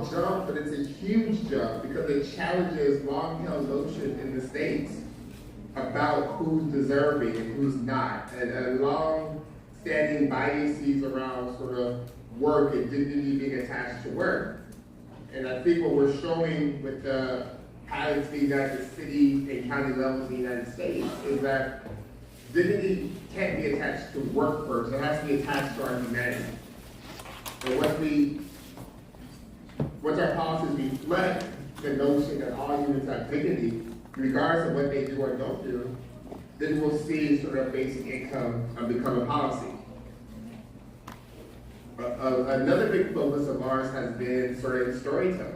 small jump, but it's a huge jump because it challenges long-held notions in the States about who's deserving and who's not, and long-standing biases around sort of work and dignity being attached to work. And I think what we're showing with the pilots being at the city and county levels in the United States is that dignity can't be attached to work first, it has to be attached to our humanity. And once our policies reflect the notion that all humans have dignity, regardless of what they do or don't do, then we'll see sort of basic income become a policy. Another big focus of ours has been sort of storytelling.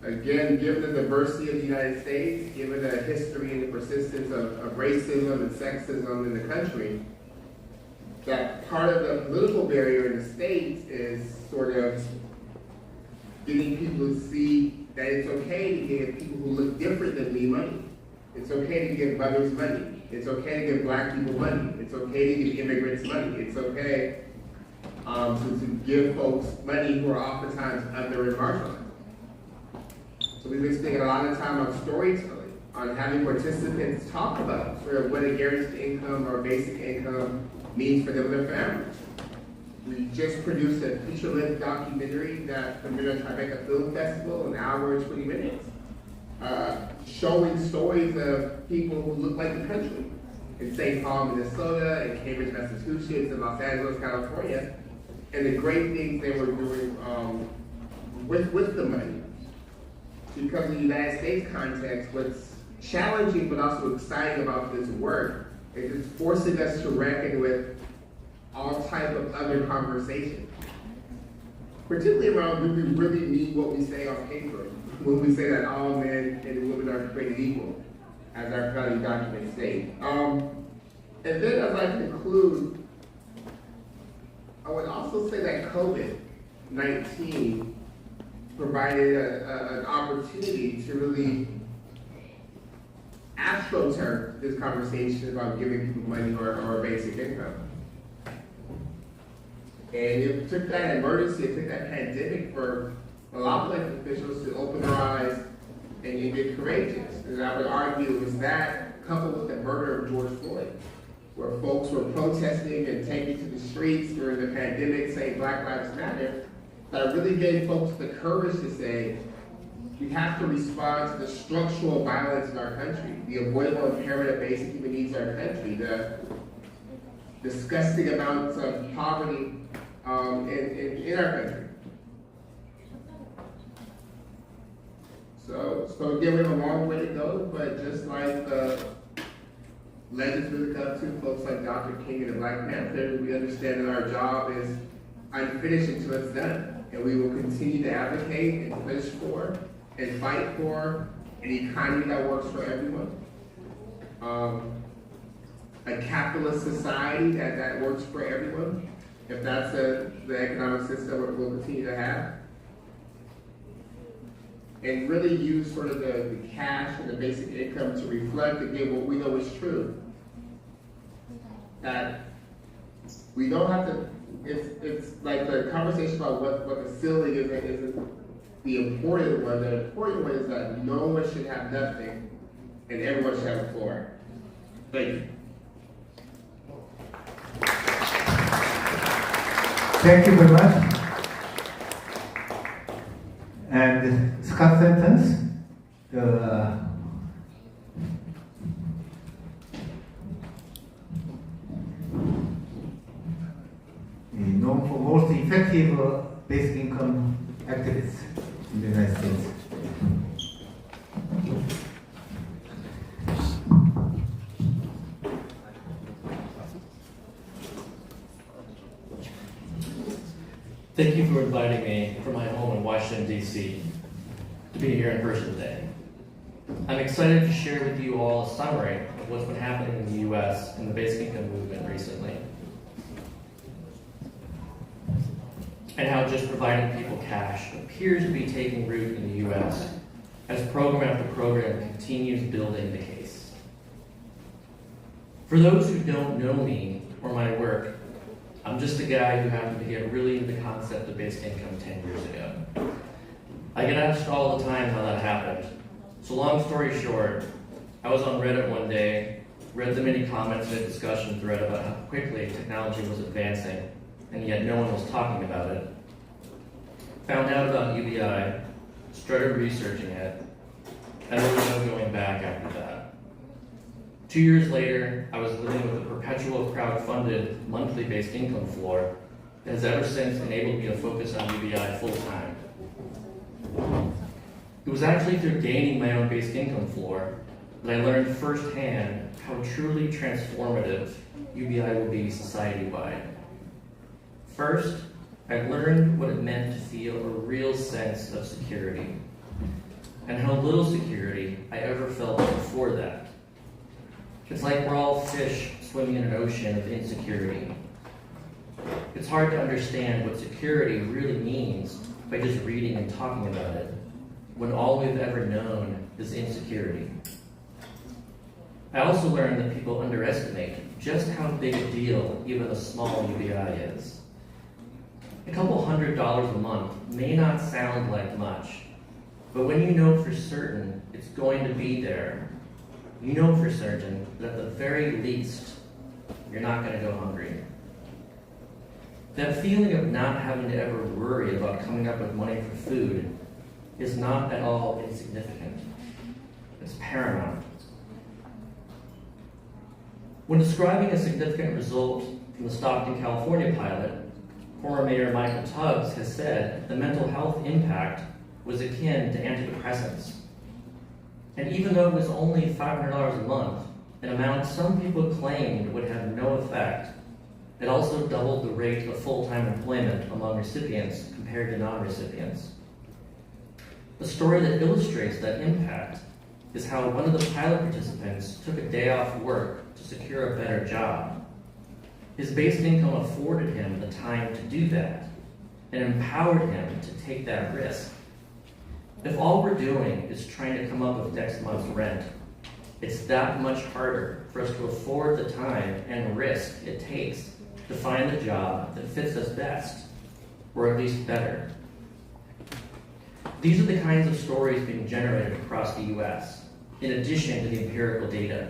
Again, given the diversity of the United States, given the history and the persistence of racism and sexism in the country, that part of the political barrier in the States is sort of getting people to see that it's okay to give people who look different than me money. It's okay to give mothers money. It's okay to give black people money. It's okay to give immigrants money. It's okay to give folks money who are oftentimes under and marginalized. So we've been spending a lot of time on storytelling, on having participants talk about sort of what a guaranteed income or basic income means for them and their families. We just produced a feature-length documentary that premiered at Tribeca Film Festival, an hour and 20 minutes, showing stories of people who look like the country in St. Paul, Minnesota, in Cambridge, Massachusetts, and Los Angeles, California, and the great things they were doing with the money. Because in the United States context, what's challenging but also exciting about this work is it's forcing us to reckon with all type of other conversations, particularly around do we really mean what we say on paper when we say that all men and women are created equal, as our founding documents state. And then as I conclude, I would also say that COVID-19 provided an opportunity to really astroturf this conversation about giving people money or basic income. And it took that emergency, it took that pandemic for a lot of elected officials to open their eyes and get courageous. And I would argue it was that coupled with the murder of George Floyd, where folks were protesting and taking to the streets during the pandemic saying Black Lives Matter, that really gave folks the courage to say, we have to respond to the structural violence in our country, the avoidable impairment of basic human needs in our country, the disgusting amounts of poverty in our country. So again, we have a long way to go, but just like the legends we look up to, folks like Dr. King and the Black Panther, we understand that our job is unfinished until it's done. And we will continue to advocate and push for and fight for an economy that works for everyone. A capitalist society that works for everyone, if that's the economic system we'll continue to have. And really use sort of the cash and the basic income to reflect, again, what we know is true. That we don't have to, it's like the conversation about what the ceiling is isn't the important one. The important one is that no one should have nothing and everyone should have a floor. Thank you. Thank you very much. And Scott Sentence, known for most effective basic income activists in the United States. Thank you for inviting me from my home in Washington, D.C. to be here in person today. I'm excited to share with you all a summary of what's been happening in the U.S. and the basic income movement recently, and how just providing people cash appears to be taking root in the U.S. as program after program continues building the case. For those who don't know me or my work, I'm just a guy who happened to get really into the concept of basic income 10 years ago. I get asked all the time how that happened. So long story short, I was on Reddit one day, read the many comments in a discussion thread about how quickly technology was advancing, and yet no one was talking about it. Found out about UBI, started researching it, and there was no going back after that. 2 years later, I was living with a perpetual crowd-funded monthly based income floor that has ever since enabled me to focus on UBI full-time. It was actually through gaining my own basic income floor that I learned firsthand how truly transformative UBI will be society-wide. First, I learned what it meant to feel a real sense of security, and how little security I ever felt before that. It's like we're all fish swimming in an ocean of insecurity. It's hard to understand what security really means by just reading and talking about it, when all we've ever known is insecurity. I also learned that people underestimate just how big a deal even a small UBI is. A couple $100s a month may not sound like much, but when you know for certain it's going to be there, you know for certain that at the very least, you're not going to go hungry. That feeling of not having to ever worry about coming up with money for food is not at all insignificant. It's paramount. When describing a significant result from the Stockton, California pilot, former Mayor Michael Tubbs has said the mental health impact was akin to antidepressants. And even though it was only $500 a month, an amount some people claimed would have no effect, it also doubled the rate of full-time employment among recipients compared to non-recipients. A story that illustrates that impact is how one of the pilot participants took a day off work to secure a better job. His base income afforded him the time to do that and empowered him to take that risk. If all we're doing is trying to come up with next month's rent, it's that much harder for us to afford the time and risk it takes to find the job that fits us best, or at least better. These are the kinds of stories being generated across the US, in addition to the empirical data.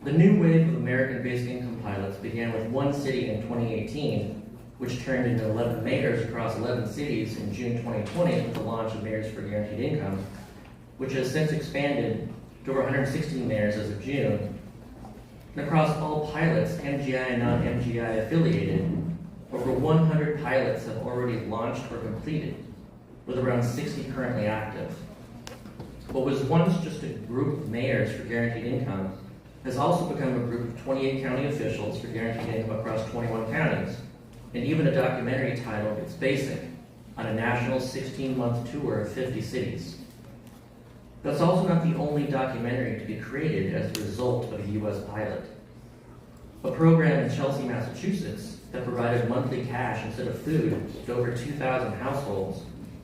The new wave of American basic income pilots began with one city in 2018, which turned into 11 mayors across 11 cities in June 2020 with the launch of Mayors for Guaranteed Income, which has since expanded to over 116 mayors as of June. And across all pilots, MGI and non-MGI affiliated, over 100 pilots have already launched or completed, with around 60 currently active. What was once just a group of mayors for guaranteed income has also become a group of 28 county officials for guaranteed income across 21 counties, and even a documentary titled It's Basic, on a national 16-month tour of 50 cities. That's also not the only documentary to be created as a result of a US pilot. A program in Chelsea, Massachusetts that provided monthly cash instead of food to over 2,000 households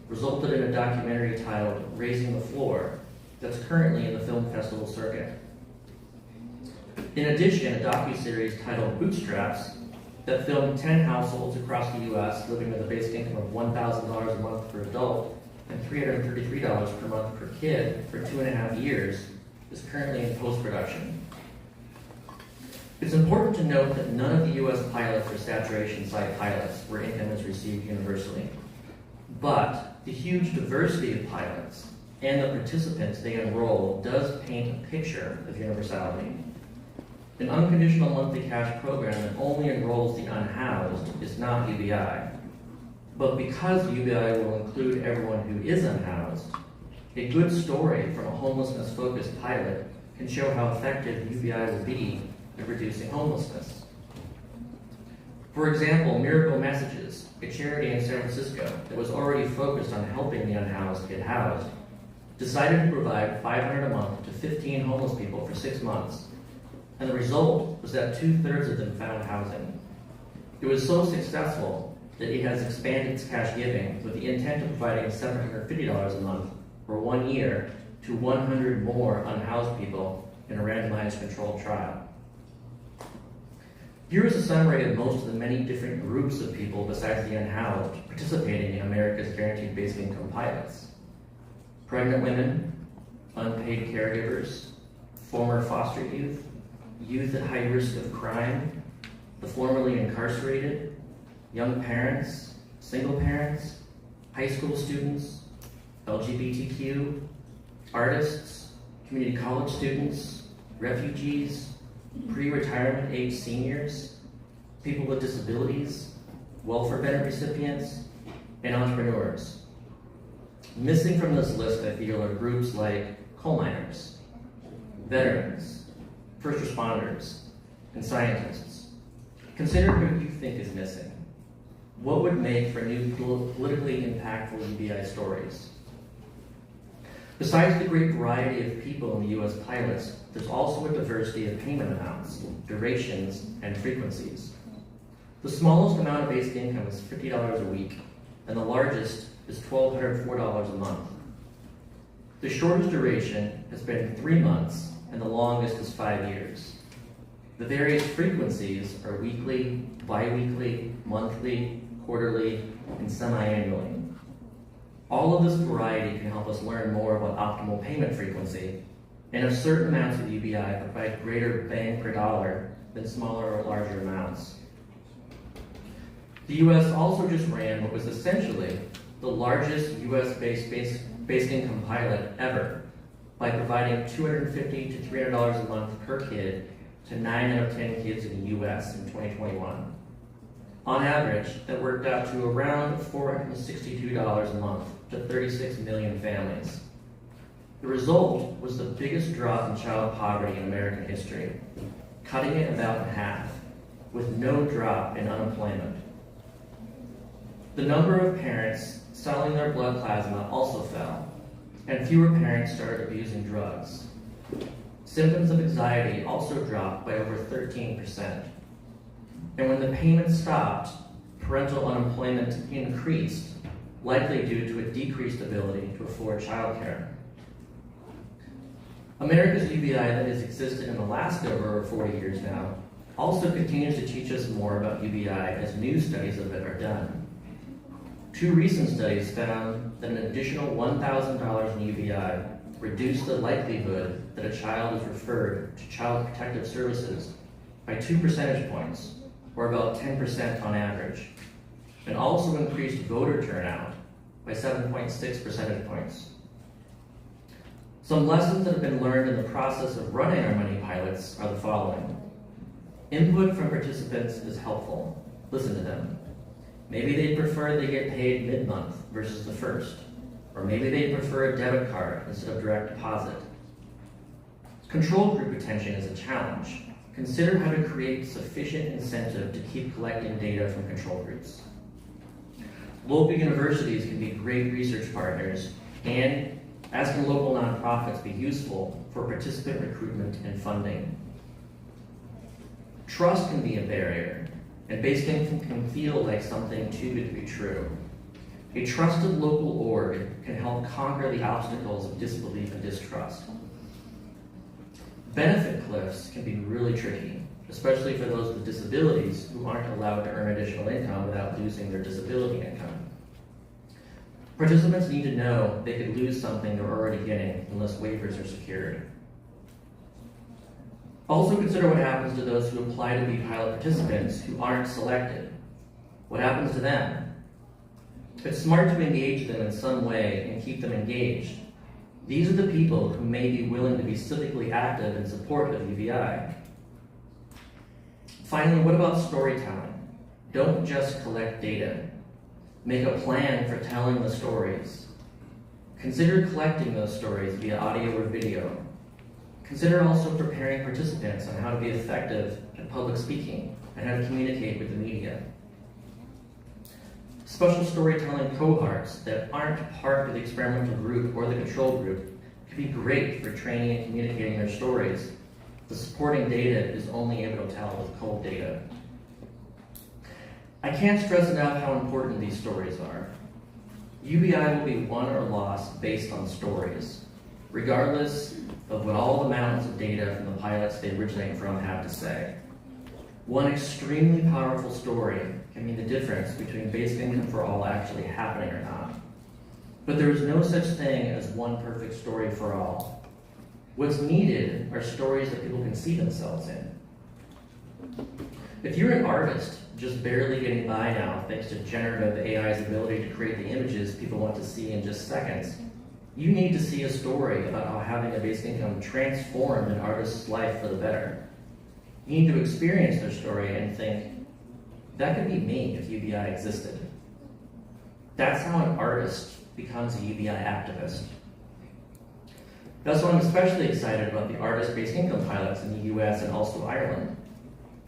resulted in a documentary titled Raising the Floor that's currently in the film festival circuit. In addition, a docuseries titled Bootstraps that filmed 10 households across the US living with a basic income of $1,000 a month per adult and $333 per month per kid for 2.5 years is currently in post-production. It's important to note that none of the US pilots or saturation site pilots where income is received universally. But the huge diversity of pilots and the participants they enroll does paint a picture of universality. An unconditional monthly cash program that only enrolls the unhoused is not UBI. But because UBI will include everyone who is unhoused, a good story from a homelessness-focused pilot can show how effective UBI will be at reducing homelessness. For example, Miracle Messages, a charity in San Francisco that was already focused on helping the unhoused get housed, decided to provide $500 a month to 15 homeless people for 6 months. And the result was that 2/3 of them found housing. It was so successful that it has expanded its cash giving with the intent of providing $750 a month for 1 year to 100 more unhoused people in a randomized controlled trial. Here is a summary of most of the many different groups of people besides the unhoused participating in America's Guaranteed Basic Income pilots. pregnant women, unpaid caregivers, former foster youth, youth at high risk of crime, the formerly incarcerated, young parents, single parents, high school students, LGBTQ, artists, community college students, refugees, pre-retirement age seniors, people with disabilities, welfare benefit recipients, and entrepreneurs. Missing from this list, I feel, are groups like coal miners, veterans, first responders, and scientists. Consider who you think is missing. What would make for new politically impactful UBI stories? Besides the great variety of people in the U.S. pilots, there's also a diversity of payment amounts, durations, and frequencies. The smallest amount of basic income is $50 a week, and the largest is $1,204 a month. The shortest duration has been 3 months, and the longest is 5 years. The various frequencies are weekly, bi-weekly, monthly, quarterly, and semi-annually. All of this variety can help us learn more about optimal payment frequency, and if certain amounts of UBI provide greater bang per dollar than smaller or larger amounts. The US also just ran what was essentially the largest US-based basic income pilot ever by providing $250 to $300 a month per kid to 9 out of 10 kids in the US in 2021. On average, that worked out to around $462 a month to 36 million families. The result was the biggest drop in child poverty in American history, cutting it about in half, with no drop in unemployment. The number of parents selling their blood plasma also fell, and fewer parents started abusing drugs. Symptoms of anxiety also dropped by over 13%. And when the payments stopped, parental unemployment increased, likely due to a decreased ability to afford childcare. America's UBI that has existed in Alaska for over 40 years now also continues to teach us more about UBI as new studies of it are done. 2 recent studies found that an additional $1,000 in UBI reduced the likelihood that a child is referred to Child Protective Services by 2 percentage points, or about 10% on average, and also increased voter turnout by 7.6 percentage points. Some lessons that have been learned in the process of running our money pilots are the following. Input from participants is helpful. Listen to them. Maybe they prefer they get paid mid-month versus the first, or maybe they prefer a debit card instead of direct deposit. Control group retention is a challenge. Consider how to create sufficient incentive to keep collecting data from control groups. Local universities can be great research partners, and as can local nonprofits be useful for participant recruitment and funding. Trust can be a barrier, and basic income can feel like something too good to be true. A trusted local org can help conquer the obstacles of disbelief and distrust. Benefit cliffs can be really tricky, especially for those with disabilities who aren't allowed to earn additional income without losing their disability income. Participants need to know they could lose something they're already getting unless waivers are secured. Also consider what happens to those who apply to be pilot participants who aren't selected. What happens to them? It's smart to engage them in some way and keep them engaged. These are the people who may be willing to be civically active in support of UBI. Finally, what about storytelling? Don't just collect data. Make a plan for telling the stories. Consider collecting those stories via audio or video. Consider also preparing participants on how to be effective at public speaking and how to communicate with the media. Special storytelling cohorts that aren't part of the experimental group or the control group can be great for training and communicating their stories. The supporting data is only able to tell with cold data. I can't stress enough how important these stories are. UBI will be won or lost based on stories, regardless of what all the mountains of data from the pilots they originate from have to say. One extremely powerful story can mean the difference between basic income for all actually happening or not. But there is no such thing as one perfect story for all. What's needed are stories that people can see themselves in. If you're an artist just barely getting by now thanks to generative AI's ability to create the images people want to see in just seconds, you need to see a story about how having a basic income transformed an artist's life for the better. You need to experience their story and think, that could be me if UBI existed. That's how an artist becomes a UBI activist. That's why I'm especially excited about the artist basic income pilots in the US and also Ireland.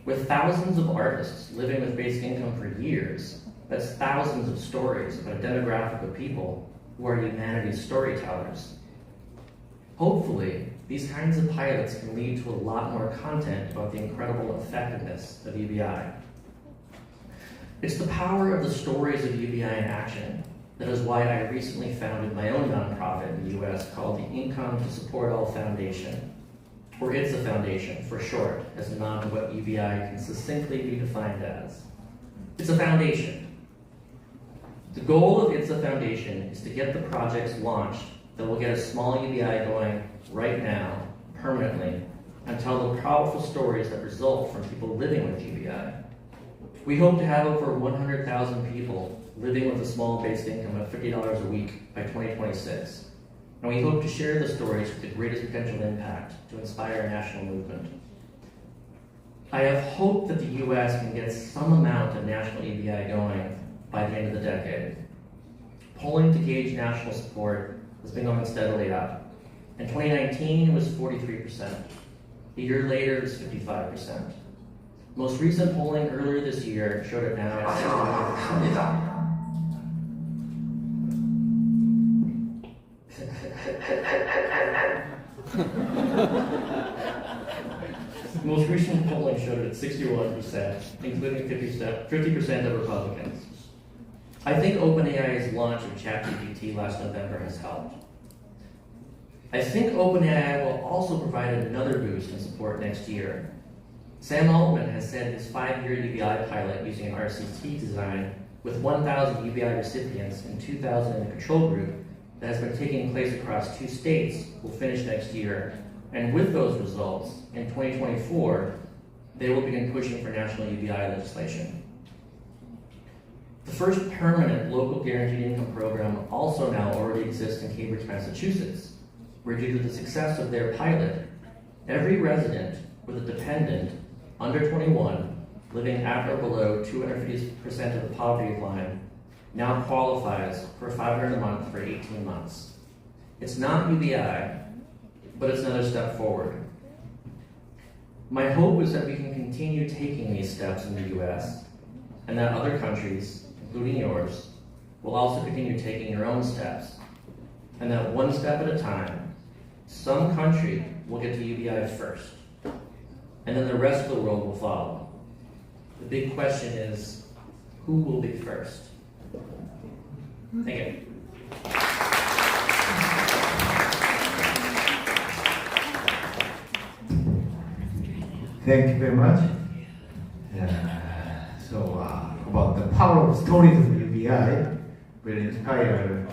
With thousands of artists living with basic income for years, that's thousands of stories about a demographic of people who are humanity's storytellers. Hopefully, these kinds of pilots can lead to a lot more content about the incredible effectiveness of UBI. It's the power of the stories of UBI in action that is why I recently founded my own nonprofit in the US called the Income to Support All Foundation, or It's a Foundation for short, as a nod to what UBI can succinctly be defined as. It's a foundation. The goal of It's a Foundation is to get the projects launched that will get a small UBI going right now, permanently, and tell the powerful stories that result from people living with UBI. We hope to have over 100,000 people living with a small basic income of $50 a week by 2026. And we hope to share the stories with the greatest potential impact to inspire a national movement. I have hope that the US can get some amount of national UBI going by the end of the decade. Polling to gauge national support has been going steadily up. In 2019, it was 43%. A year later, it was 55%. Most recent polling earlier this year showed it now at 61%. Most recent polling showed it at 61%, including 50% of Republicans. I think OpenAI's launch of ChatGPT last November has helped. I think OpenAI will also provide another boost in support next year. Sam Altman has said his 5-year UBI pilot using an RCT design with 1,000 UBI recipients and 2,000 in the control group that has been taking place across 2 states will finish next year. And with those results, in 2024, they will begin pushing for national UBI legislation. The first permanent local guaranteed income program also now already exists in Cambridge, Massachusetts, where due to the success of their pilot, every resident with a dependent under 21 living at or below 250% of the poverty line now qualifies for $500 a month for 18 months. It's not UBI, but it's another step forward. My hope is that we can continue taking these steps in the US, and that other countries, including yours, will also continue taking their own steps, and that one step at a time, some country will get to UBI first, and then the rest of the world will follow. The big question is, who will be first? Thank you. Thank you very much. About the power of stories of UBI will inspire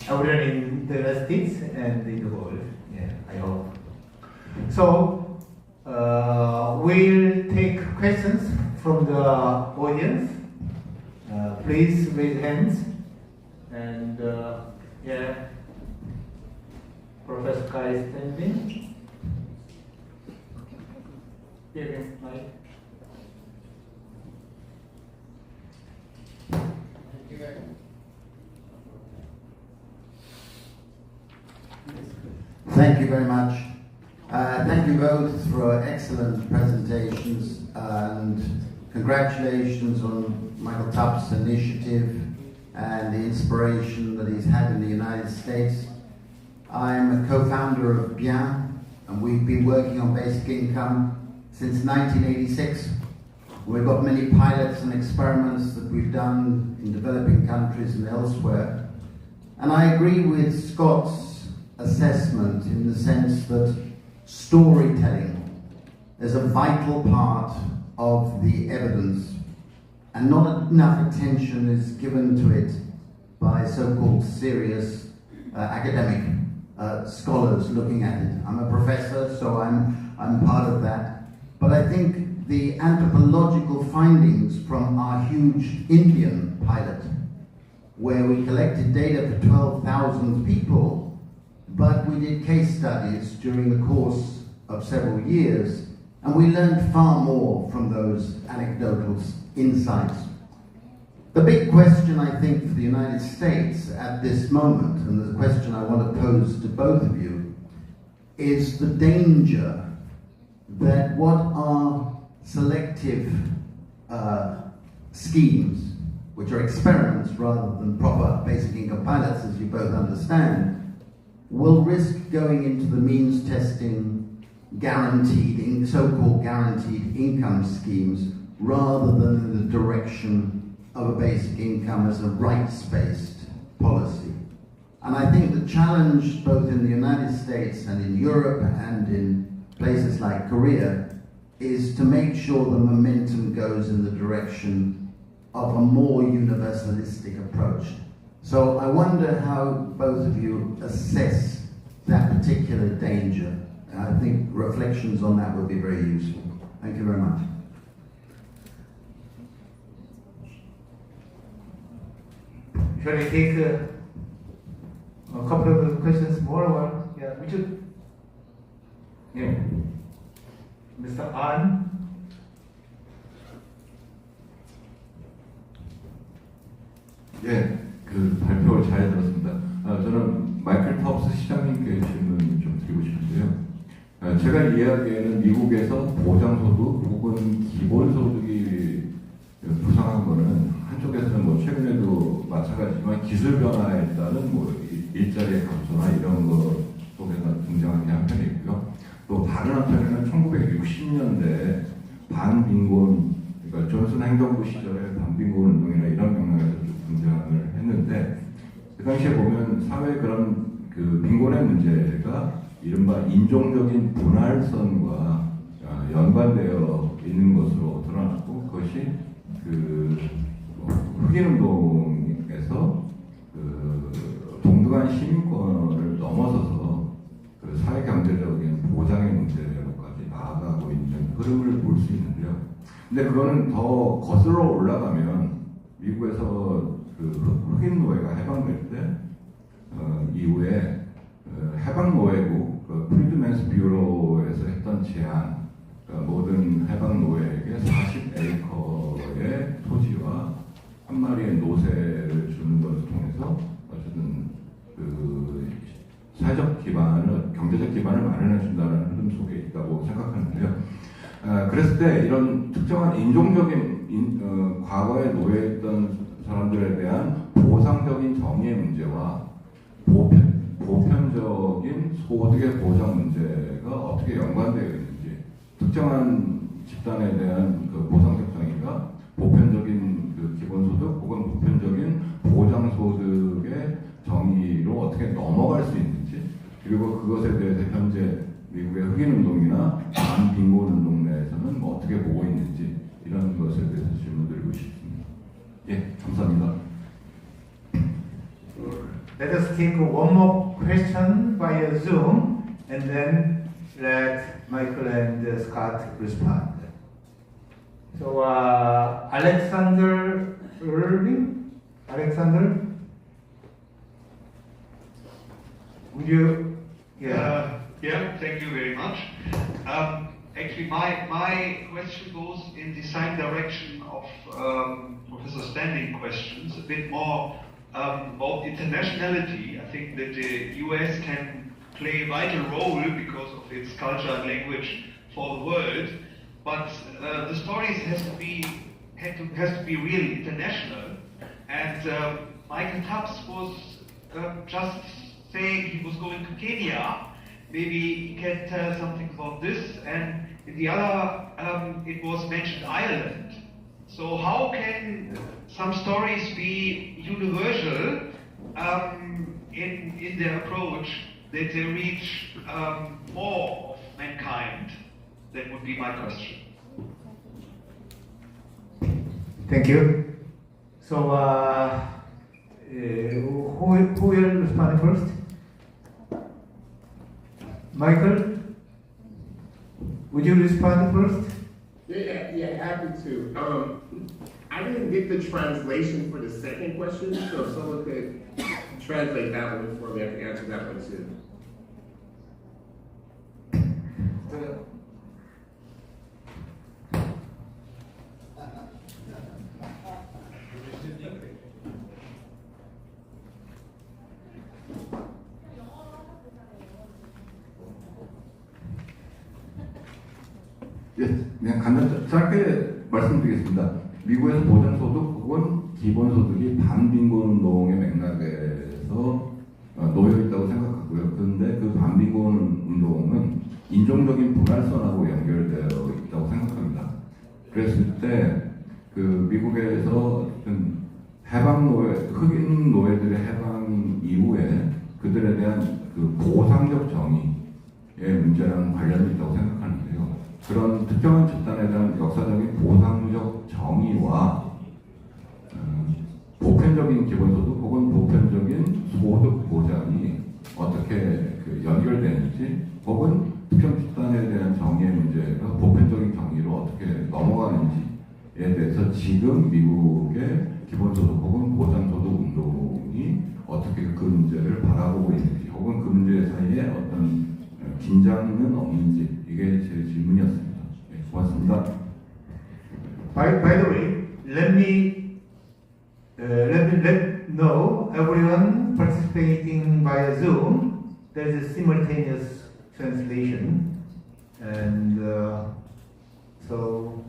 everyone in the United States and in the world. Yeah, I hope. So, we'll take questions from the audience. Please raise hands. And Professor Kai is standing. Thank you very much. Thank you both for excellent presentations, and congratulations on Michael Tupp's initiative and the inspiration that he's had in the United States. I'm a co-founder of Bien, and we've been working on basic income since 1986. We've got many pilots and experiments that we've done in developing countries and elsewhere. And I agree with Scott's assessment in the sense that storytelling is a vital part of the evidence, and not enough attention is given to it by so-called serious academic scholars looking at it. I'm a professor, so I'm part of that. But I think the anthropological findings from our huge Indian pilot, where we collected data for 12,000 people, but we did case studies during the course of several years, and we learned far more from those anecdotal insights. The big question, I think, for the United States at this moment, and the question I want to pose to both of you, is the danger that what are selective schemes, which are experiments rather than proper basic income pilots, as you both understand, will risk going into the means testing guaranteed, so-called guaranteed income schemes, rather than in the direction of a basic income as a rights-based policy. And I think the challenge both in the United States and in Europe and in places like Korea is to make sure the momentum goes in the direction of a more universalistic approach. So I wonder how both of you assess that particular danger. I think reflections on that would be very useful. Thank you very much. Shall I take a couple of questions more? Or, yeah, we should. Yeah. Mr. An. 예, 그 발표 잘 들었습니다. 저는 마이클 탑스 시장님께 질문 좀 드리고 싶은데요. 제가 이해하기에는 미국에서 보장소득 혹은 기본소득이 부상한 거는 한쪽에서는 뭐 최근에도 마찬가지지만 기술 변화에 따른 뭐 일자리의 감소나 이런 것 속에서 등장하는 게 한편이고요. 또 다른 한편에는 1960년대 반빈곤, 그러니까 존슨 행정부 시절에 반빈곤 운동이나 이런 맥락에서 좀 등장을 했는데, 그 당시에 보면 사회 그런 그 빈곤의 문제가 이른바 인종적인 분할선과 연관되어 있는 것으로 드러났고, 그것이 그 흑인운동에서 그 동등한 시민권을 넘어서서 그 사회경제적인 보장의 문제로까지 나아가고 있는 흐름을 볼 수 있는데요. 근데 그거는 더 거슬러 올라가면 미국에서 그 흑인 노예가 해방될 때 이후에 해방 노예국 그 프리드맨스 뷰로에서 했던 제안, 그러니까 모든 해방 노예에게 40에이커의 토지와 한 마리의 노새를 주는 것을 통해서 어쨌든 그 사회적 기반을, 경제적 기반을 마련해 준다는 흐름 속에 있다고 생각하는데요. 그랬을 때 이런 특정한 인종적인 과거에 노예했던 사람들에 대한 보상적인 정의의 문제와 보편적인 소득의 보장 문제가 어떻게 연관되어 있는지, 특정한 집단에 대한 그 보상적 정의가 보편적인 그 기본소득 혹은 보편적인 보장소득의 정의로 어떻게 넘어갈 수 있는지, 그리고 그것에 대해서 현재 미국의 흑인운동이나 반빈곤운동 내에서는 뭐 어떻게 보고 있는지, 이런 것에 대해서 질문드리고 싶습니다. 예, 감사합니다. Let us take one more question via Zoom, and then let Michael and Scott respond. So, Alexander Irving? Alexander? Would you? Yeah, thank you very much. Actually, my question goes in the same direction of Professor Standing questions, a bit more about internationality. I think that the US can play a vital role because of its culture and language for the world, but the stories has to be really international. And Michael Tubbs was just saying he was going to Kenya. Maybe he can tell something about this. And in the other, it was mentioned Ireland. So how can some stories be universal in their approach, that they reach more of mankind? That would be my question. Thank you. So, who will respond first? Michael, would you respond first? Yeah, happy to. I didn't get the translation for the second question, so if someone could translate that one for me, I can answer that one too. 예, 그냥 짧게 말씀드리겠습니다. 미국에서 보장소득 혹은 기본소득이 반빈곤 운동의 맥락에서 놓여 있다고 생각하고요. 그런데 그 반빈곤 운동은 인종적인 불활성하고 연결되어 있다고 생각합니다. 그랬을 때 그 미국에서 해방 노예, 흑인 노예들의 해방 이후에 그들에 대한 그 보상적 정의의 문제랑 관련이 있다고 생각하는데요. 그런 특정한 집단에 대한 역사적인 보상적 정의와 보편적인 기본소득 혹은 보편적인 소득 보장이 어떻게 연결되는지 혹은 특정 집단에 대한 정의의 문제가 보편적인 정의로 어떻게 넘어가는지에 대해서 지금 미국의 기본소득 혹은 보장소득 운동이 어떻게 그 문제를 바라보고 있는지 혹은 그 문제 사이에 어떤 긴장은 없는지 이게 제 질문이었습니다. 네, 고맙습니다. By the way, let me let know everyone participating via Zoom. There is a simultaneous translation, and so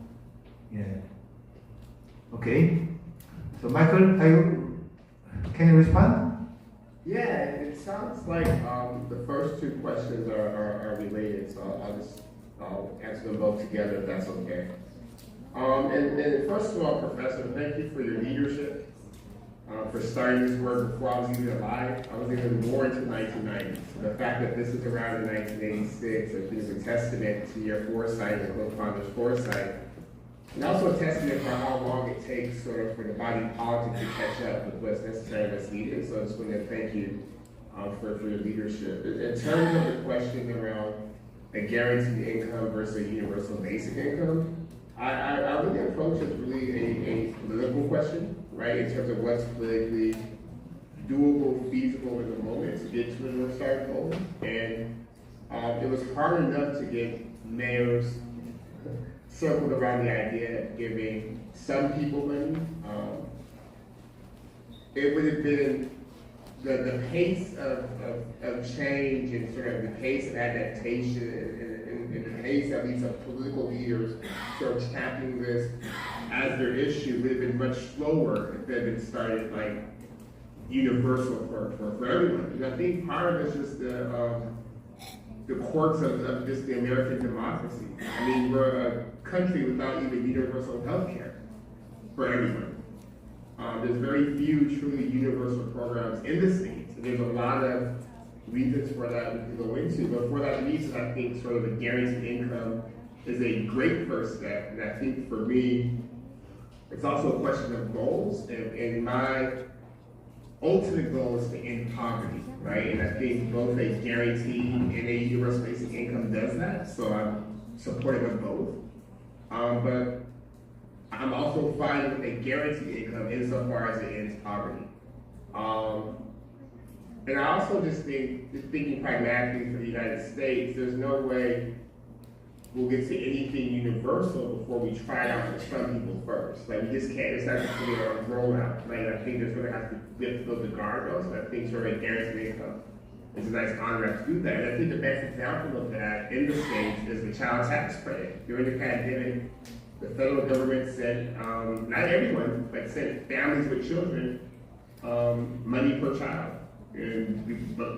yeah. Okay. So Michael, can you respond? Yeah, it sounds like the first two questions are related, so I'll answer them both together if that's okay. And first of all, Professor, thank you for your leadership, for starting this work before I was even alive. I was even born into 1990. So the fact that this is around in 1986, I think is a testament to your foresight and co-founder's foresight. And also a testament for how long it takes sort of for the body politic to catch up with what's necessary and what's needed. So I just want to thank you for your leadership. In terms of the question around a guaranteed income versus a universal basic income, I really approach it really a political question, right? In terms of what's politically doable, feasible in the moment to get to the North Star goal. And it was hard enough to get mayors circled around the idea of giving some people money. It would have been the pace of change and sort of the pace of adaptation and the pace of these political leaders sort of tackling this as their issue would have been much slower if they had been started like universal for everyone. And I think part of it's just the quirks of just the American democracy. I mean, we're a country without even universal health care for everyone. There's very few truly universal programs in the States. And there's a lot of reasons for that we can go into, but for that reason, I think sort of a guaranteed income is a great first step. And I think for me, it's also a question of goals. And my ultimate goal is to end poverty, right? And I think both a guarantee and a universal basic income does that. So I'm supportive of both. But I'm also fine with a guaranteed income insofar as it ends poverty. And I also just think, just thinking pragmatically for the United States, there's no way we'll get to anything universal before we try it out for some people first. Like, we just can't, it's not just going to roll out. Like, I think there's going to have to build the guardrails, and I think sort of a guaranteed income is a nice on-ramp to do that. And I think the best example of that in the States is the child tax credit. During the pandemic, the federal government sent, not everyone, but sent families with children money per child. And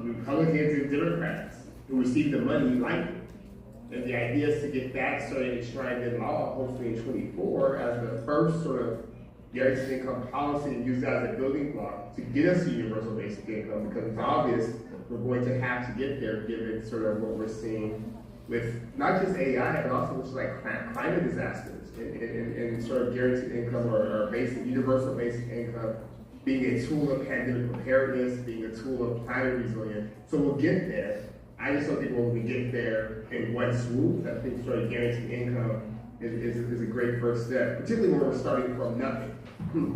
Republicans and Democrats who received the money liked it. And the idea is to get that sort of enshrined in law, hopefully in 24, as the first sort of guaranteed income policy and use that as a building block to get us a universal basic income, because it's obvious we're going to have to get there given sort of what we're seeing with not just AI, but also just like climate disasters and sort of guaranteed income or basic universal basic income being a tool of pandemic preparedness, being a tool of climate resilience. So we'll get there. I just don't think we'll get there in one swoop. I think sort of guaranteed income is a great first step, particularly when we're starting from nothing,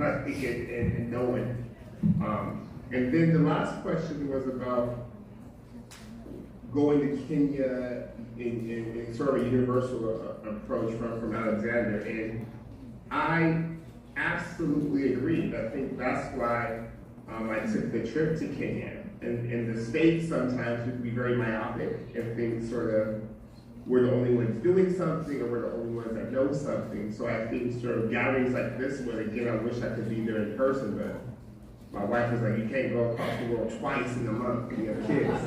I think, and knowing. And then the last question was about going to Kenya in sort of a universal approach from Alexander. And I absolutely agree. I think that's why I took the trip to Kenya. In the States, sometimes we can be very myopic and think sort of we're the only ones doing something or we're the only ones that know something. So I think sort of gatherings like this one, again, I wish I could be there in person, but my wife was like, you can't go across the world twice in a month and you have kids.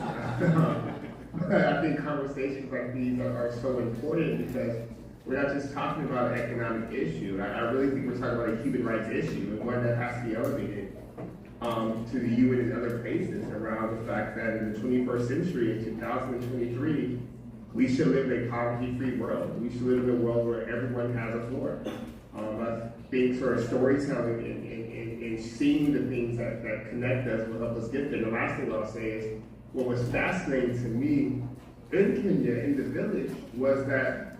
I think conversations like these are so important because we're not just talking about an economic issue. I really think we're talking about a human rights issue and one that has to be elevated to the UN and other places around the fact that in the 21st century, in 2023, we should live in a poverty-free world. We should live in a world where everyone has a floor. I think sort of storytelling and seeing the things that connect us will help us get there. The last thing I'll say is, what was fascinating to me in Kenya, in the village, was that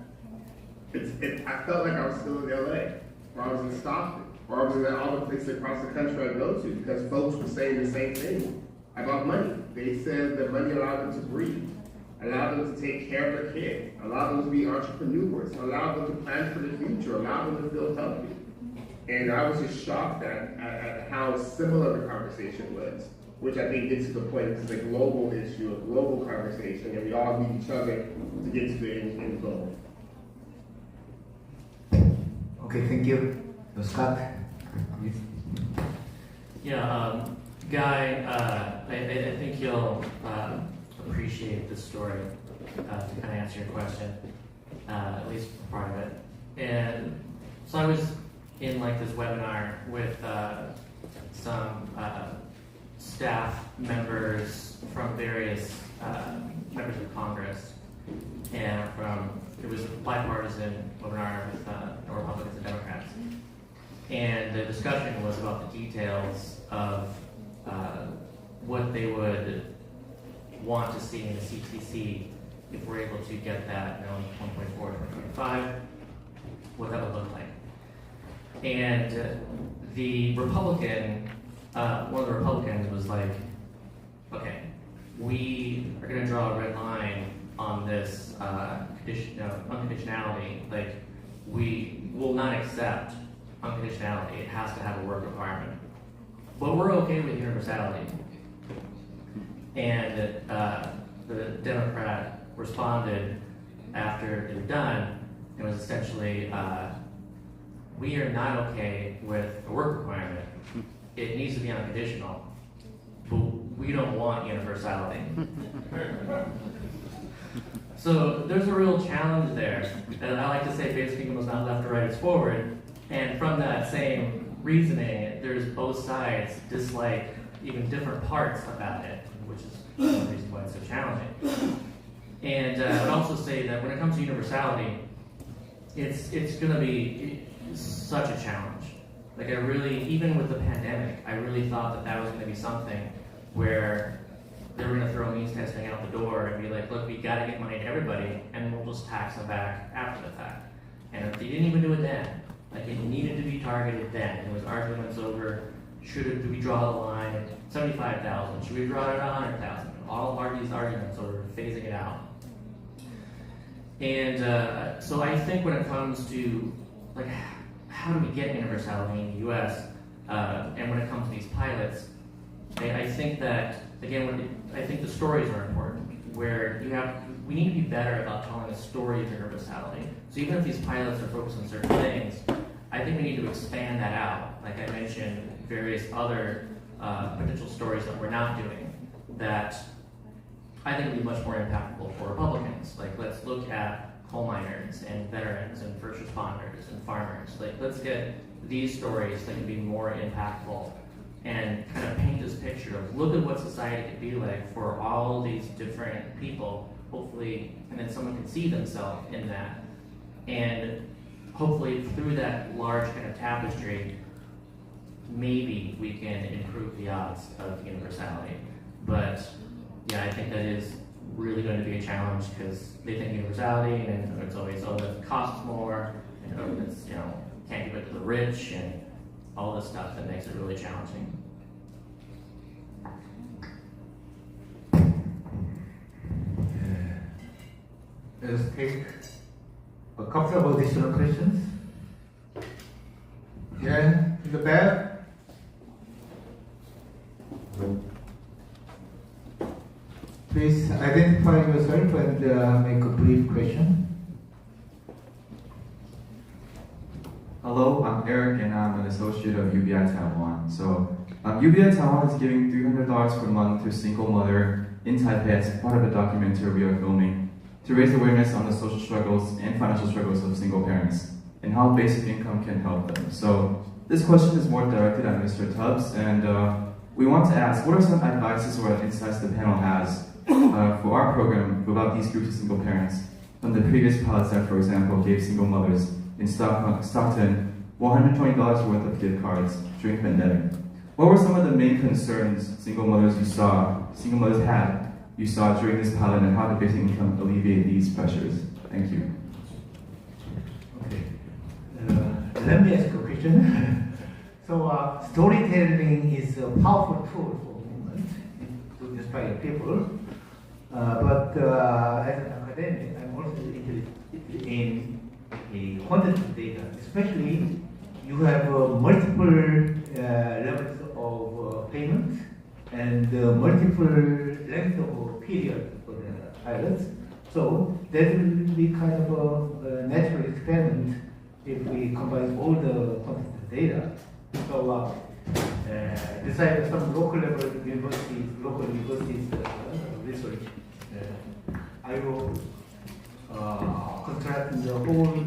I felt like I was still in LA, or I was in Stockton, or I was in all the places across the country I go to, because folks were saying the same thing about money. They said that money allowed them to breathe, allowed them to take care of their kids, allowed them to be entrepreneurs, allowed them to plan for the future, allowed them to feel healthy. And I was just shocked at how similar the conversation was, which I think gets to the point it's a global issue, a global conversation, and we all need each other to get to the end goal. Okay, thank you. Scott? Yeah, Guy, I think you'll appreciate this story to kind of answer your question, at least part of it. And so I was in like this webinar with some staff members from various members of Congress, and it was a bipartisan webinar with Republicans and Democrats. And the discussion was about the details of what they would want to see in the CTC if we're able to get that, 1.4 to 1.5, what that would look like. And the Republican, one of the Republicans was like, okay, we are going to draw a red line on this unconditionality. Like, we will not accept unconditionality. It has to have a work requirement. But we're okay with universality. And the Democrat responded after they were done, it was essentially, we are not okay with a work requirement. It needs to be unconditional, but we don't want universality. So there's a real challenge there. And I like to say basic income is not left or right, it's forward. And from that same reasoning, there's both sides dislike even different parts about it, which is one of the reasons why it's so challenging. And I would also say that when it comes to universality, it's going to be such a challenge. Like, even with the pandemic, I really thought that was going to be something where they were going to throw means testing out the door and be like, look, we got to get money to everybody, and we'll just tax them back after the fact. And if they didn't even do it then, like, it needed to be targeted then. There was arguments over, do we draw the line at 75,000? Should we draw it at 100,000? All of these arguments over phasing it out. And so I think when it comes to, like, how do we get universality in the U.S., and when it comes to these pilots, I think that, again, I think the stories are important, where we need to be better about telling a story of universality. So even if these pilots are focused on certain things, I think we need to expand that out. Like I mentioned, various other potential stories that we're not doing that I think would be much more impactful for Republicans. Like, let's look at coal miners and veterans and first responders and farmers. Like, let's get these stories that can be more impactful and kind of paint this picture of, look at what society could be like for all these different people, hopefully, and then someone can see themselves in that. And hopefully through that large kind of tapestry, maybe we can improve the odds of universality. But yeah, I think that is really going to be a challenge because they think universality and it's always, oh, that costs more, and oh, it's, can't give it to the rich and all this stuff that makes it really challenging. Let's take a couple of additional questions. Yeah, in the back. Please identify yourself and make a brief question. Hello, I'm Eric and I'm an associate of UBI Taiwan. So UBI Taiwan is giving $300 per month to a single mother in Taipei as part of a documentary we are filming to raise awareness on the social struggles and financial struggles of single parents and how basic income can help them. So this question is more directed at Mr. Tubbs, and we want to ask, what are some advices or insights the panel has for our program about these groups of single parents from the previous pilots that, for example, gave single mothers in Stockton $120 worth of gift cards during the pandemic? What were some of the main concerns single mothers had you saw during this pilot, and how did basic income alleviate these pressures? Thank you. Okay. Let me ask a question. So storytelling is a powerful tool for movement to inspire people. But as an academic, I'm also interested in quantitative data, especially you have multiple levels of payment and multiple length of period for the pilots. So that will be kind of a natural experiment if we combine all the quantitative data. So decide some local level universities, research. I will construct the whole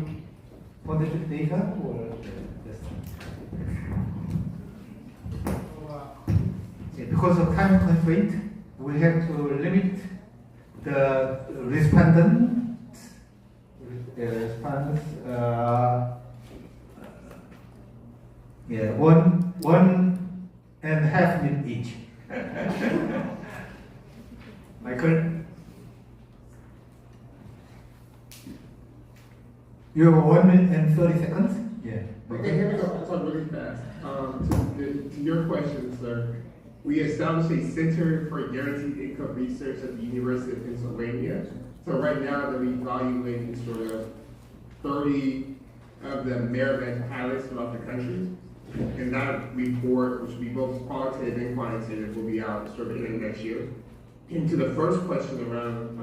quantitative data for this. Because of time constraint, we have to limit the respondents, one and a half minute each. Michael, you have 1 minute and 30 seconds. Yeah. Okay, here we go. I'll talk really fast. To your question, sir, we established a Center for Guaranteed Income Research at the University of Pennsylvania. So right now they're evaluating sort of 30 of the Merrimack pilots throughout the country. And that report, which will be both qualitative and quantitative, will be out sort of in next year. And to the first question around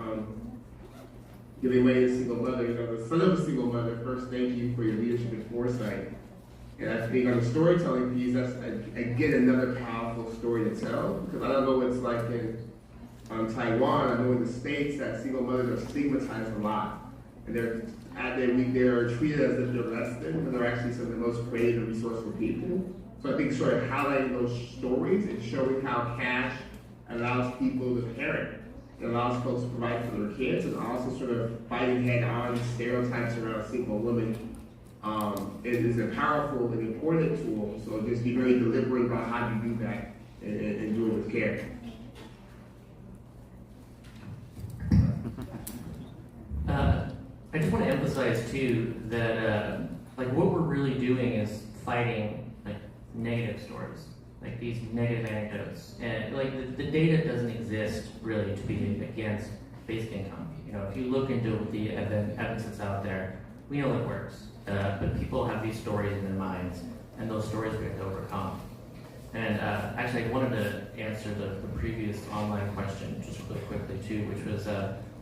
giving away to single mother, the son of a single mother, first, thank you for your leadership and foresight. And I think on the storytelling piece, that's again another powerful story to tell. Because I don't know what it's like in Taiwan. I know in the States that single mothers are stigmatized a lot, and they're treated as if they're less than, but they're actually some of the most creative and resourceful people. So I think sort of highlighting those stories and showing how cash allows people to parent. It allows folks to provide for their kids, and also sort of fighting head-on stereotypes around single women. It is a powerful and important tool, so just be very deliberate about how you do that and do it with care. I just want to emphasize too that like what we're really doing is fighting like negative stories, like these negative anecdotes, and like the data doesn't exist really to be against basic income. If you look into the evidence that's out there, we know it works. But people have these stories in their minds, and those stories we have to overcome. And actually, I wanted to answer the previous online question just really quickly too, which was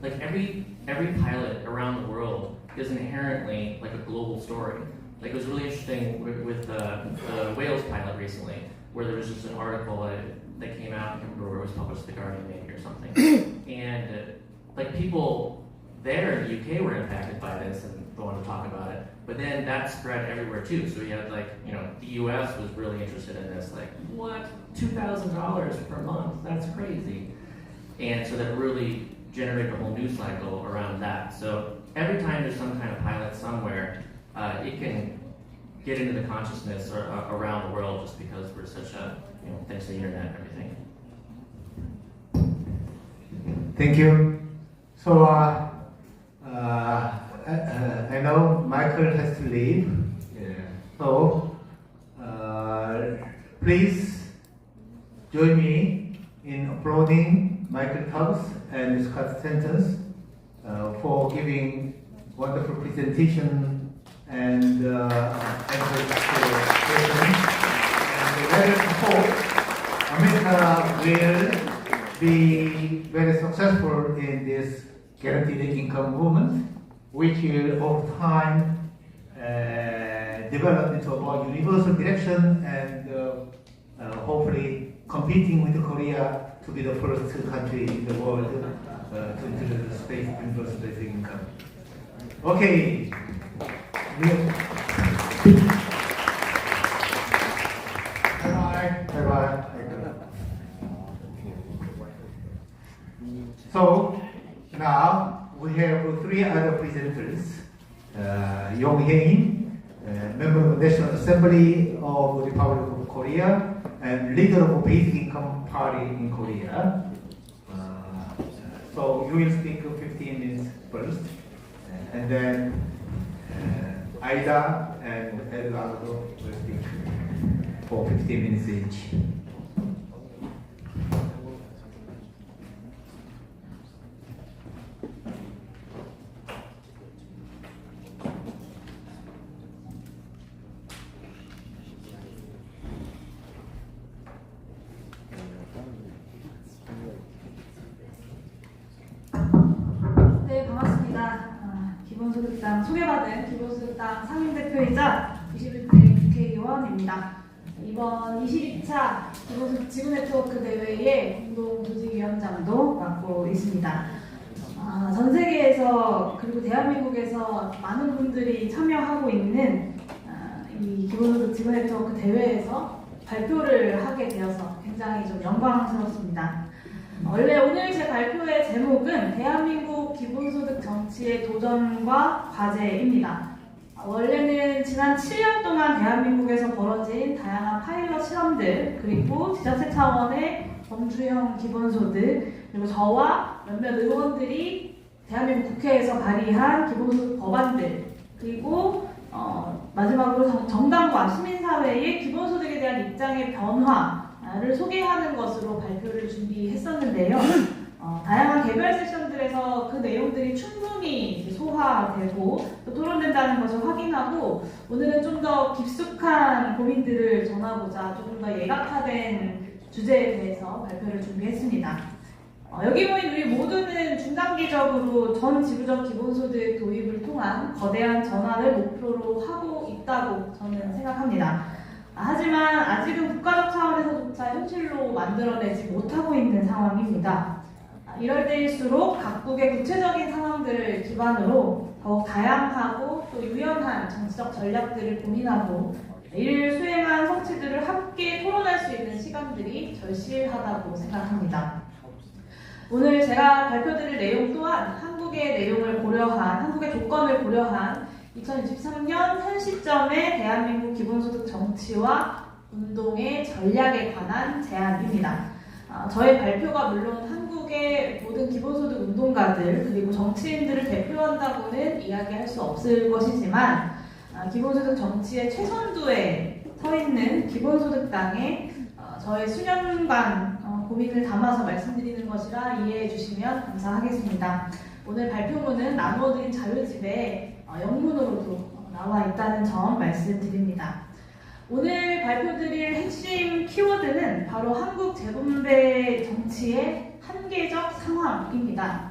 like every pilot around the world is inherently like a global story. Like it was really interesting with the Wales pilot recently, where there was just an article that came out. I can't remember where it was published, The Guardian maybe or something, and like people there in the UK were impacted by this and wanted to talk about it. But then that spread everywhere too. So you had the US was really interested in this, like, what? $2,000 per month? That's crazy. And so that really generated a whole news cycle around that. So every time there's some kind of pilot somewhere, it can get into the consciousness around the world just because we're such a, thanks to the internet and everything. Thank you. So I know Michael has to leave. So please join me in applauding Michael Tubbs and Scott Stenton for giving wonderful presentation and answers to questions. And let us hope America will be very successful in this guaranteed income movement, which will over time develop into a more universal direction and hopefully competing with Korea to be the first country in the world to introduce universal basic income. Okay. Bye-bye. Bye-bye. So now we have three other presenters. Yong Hye-in, member of the National Assembly of the Republic of Korea and leader of the Basic Income Party in Korea. So you will speak 15 minutes first, and then Aida and Eduardo will speak for 15 minutes each. 네, 반갑습니다. 기본소득당 소개받은 기본소득당 상임대표이자 21대 국회의원입니다. 이번 22차 기본소득 지구네트워크 대회의 공동조직위원장도 맡고 있습니다. 전 세계에서 그리고 대한민국에서 많은 분들이 참여하고 있는 이 기본소득 지구네트워크 대회에서 발표를 하게 되어서 굉장히 좀 영광스럽습니다. 원래 오늘 제 발표의 제목은 대한민국 기본소득 정치의 도전과 과제입니다. 원래는 지난 7년 동안 대한민국에서 벌어진 다양한 파일럿 실험들, 그리고 지자체 차원의 범주형 기본소득, 그리고 저와 몇몇 의원들이 대한민국 국회에서 발의한 기본소득 법안들, 그리고 마지막으로 정당과 시민사회의 기본소득에 대한 입장의 변화를 소개하는 것으로 발표를 준비했었는데요. 다양한 개별 세션들에서 그 내용들이 충분히 소화되고 또 토론된다는 것을 확인하고 오늘은 좀 더 깊숙한 고민들을 전하고자 조금 더 예각화된 주제에 대해서 발표를 준비했습니다. 여기 모인 우리 모두는 중장기적으로 전 지구적 기본소득 도입을 통한 거대한 전환을 목표로 하고 있다고 저는 생각합니다. 하지만 아직은 국가적 차원에서조차 현실로 만들어내지 못하고 있는 상황입니다. 이럴 때일수록 각국의 구체적인 상황들을 기반으로 더욱 다양하고 또 유연한 정치적 전략들을 고민하고 이를 수행한 성취들을 함께 토론할 수 있는 시간들이 절실하다고 생각합니다. 오늘 제가 발표드릴 내용 또한 한국의 내용을 고려한, 한국의 조건을 고려한 2023년 현 시점의 대한민국 기본소득 정치와 운동의 전략에 관한 제안입니다. 저의 발표가 물론 한국의 모든 기본소득 운동가들 그리고 정치인들을 대표한다고는 이야기할 수 없을 것이지만 기본소득 정치의 최선두에 서 있는 기본소득당의 저의 수년간 고민을 담아서 말씀드리는 것이라 이해해 주시면 감사하겠습니다. 오늘 발표문은 나누어드린 자료집에 영문으로도 나와 있다는 점 말씀드립니다. 오늘 발표드릴 핵심 키워드는 바로 한국 재분배 정치의 한계적 상황입니다.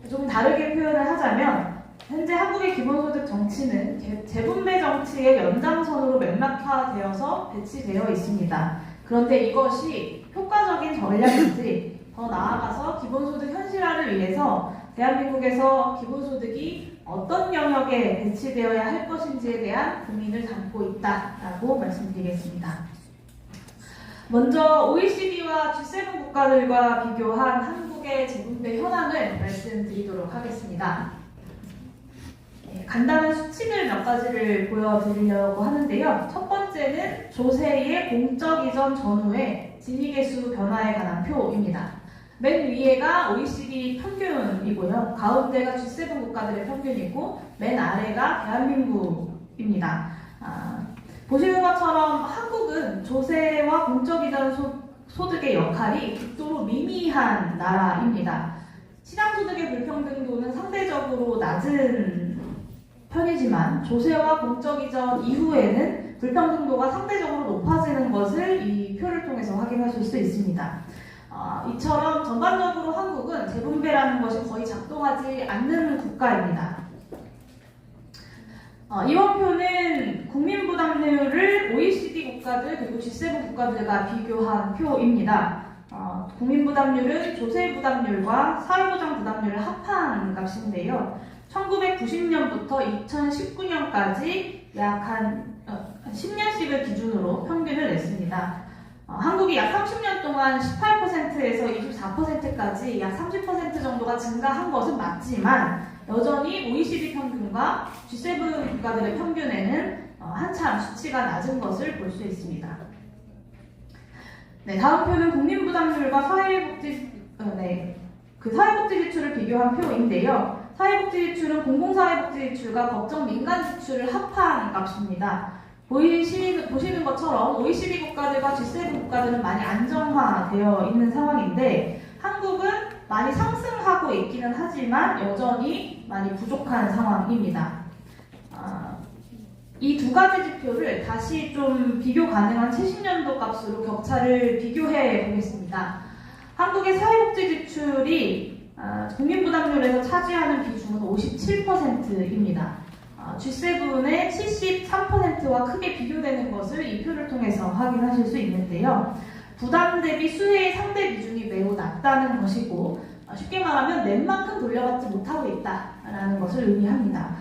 조금 다르게 표현을 하자면 현재 한국의 기본소득 정치는 재분배 정치의 연장선으로 맥락화되어서 배치되어 있습니다. 그런데 이것이 효과적인 전략인지 더 나아가서 기본소득 현실화를 위해서 대한민국에서 기본소득이 어떤 영역에 배치되어야 할 것인지에 대한 고민을 담고 있다라고 말씀드리겠습니다. 먼저 OECD와 G7 국가들과 비교한 한국의 재분배 현황을 말씀드리도록 하겠습니다. 간단한 수칙을 몇 가지를 보여드리려고 하는데요. 첫 번째는 조세의 공적 이전 전후의 진위계수 변화에 관한 표입니다. 맨 위에가 OECD 평균이고요. 가운데가 G7 국가들의 평균이고 맨 아래가 대한민국입니다. 보시는 것처럼 한국은 조세와 공적 이전 소득의 역할이 극도로 미미한 나라입니다. 시장소득의 불평등도는 상대적으로 낮은 편이지만 조세와 공적 이전 이후에는 불평등도가 상대적으로 높아지는 것을 이 표를 통해서 확인하실 수 있습니다. 이처럼 전반적으로 한국은 재분배라는 것이 거의 작동하지 않는 국가입니다. 이번 표는 국민부담률을 OECD 국가들 그리고 G7 국가들과 비교한 표입니다. 국민부담률은 조세부담률과 사회보장부담률을 합한 값인데요. 1990년부터 2019년까지 약 한 10년씩을 기준으로 평균을 냈습니다. 한국이 약 30년 동안 18%에서 24%까지 약 30% 정도가 증가한 것은 맞지만 여전히 OECD 평균과 G7 국가들의 평균에는 한참 수치가 낮은 것을 볼 수 있습니다. 네, 다음 표는 국민부담률과 사회복지 지출을 비교한 표인데요. 사회복지 지출은 공공사회복지 지출과 법정 민간 지출을 합한 값입니다. 보시는 것처럼 OECD 국가들과 G7 국가들은 많이 안정화되어 있는 상황인데 한국은 많이 상승하고 있기는 하지만 여전히 많이 부족한 상황입니다. 이 두 가지 지표를 다시 좀 비교 가능한 최신년도 값으로 격차를 비교해 보겠습니다. 한국의 사회복지 지출이 국민부담률에서 차지하는 비중은 57%입니다. G7의 73%와 크게 비교되는 것을 이 표를 통해서 확인하실 수 있는데요. 부담 대비 수혜의 상대 비중이 매우 낮다는 것이고 쉽게 말하면 낸 만큼 돌려받지 못하고 있다는 것을 의미합니다.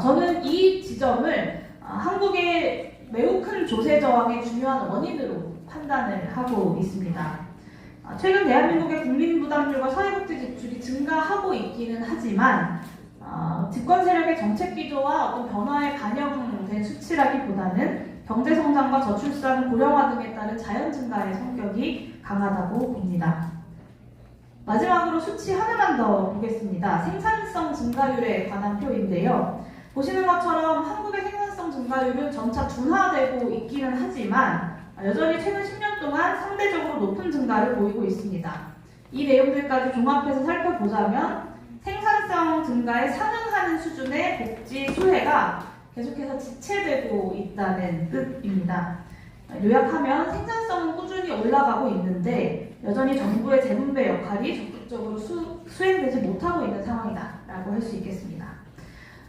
저는 이 지점을 한국의 매우 큰 조세 저항의 중요한 원인으로 판단을 하고 있습니다. 최근 대한민국의 국민부담률과 사회복지 지출이 증가하고 있기는 하지만 집권 세력의 정책 기조와 어떤 변화에 반영된 수치라기보다는 경제성장과 저출산, 고령화 등에 따른 자연 증가의 성격이 강하다고 봅니다. 마지막으로 수치 하나만 더 보겠습니다. 생산성 증가율에 관한 표인데요. 보시는 것처럼 한국의 생산성 증가율은 점차 둔화되고 있기는 하지만 여전히 최근 10년 동안 상대적으로 높은 증가를 보이고 있습니다. 이 내용들까지 종합해서 살펴보자면 생산성 증가에 상응하는 수준의 복지 수혜가 계속해서 지체되고 있다는 뜻입니다. 요약하면 생산성은 꾸준히 올라가고 있는데 여전히 정부의 재분배 역할이 적극적으로 수행되지 못하고 있는 상황이다라고 할 수 있겠습니다.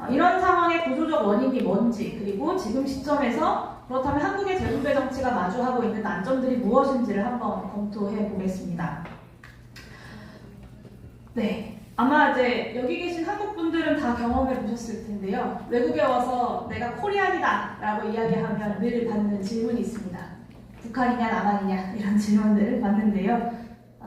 이런 상황의 구조적 원인이 뭔지 그리고 지금 시점에서 그렇다면 한국의 재분배 정치가 마주하고 있는 난점들이 무엇인지를 한번 검토해 보겠습니다. 네, 아마 이제 여기 계신 한국 분들은 다 경험해 보셨을 텐데요. 외국에 와서 내가 코리안이다 라고 이야기하면 늘 받는 질문이 있습니다. 북한이냐 남한이냐 이런 질문들을 받는데요.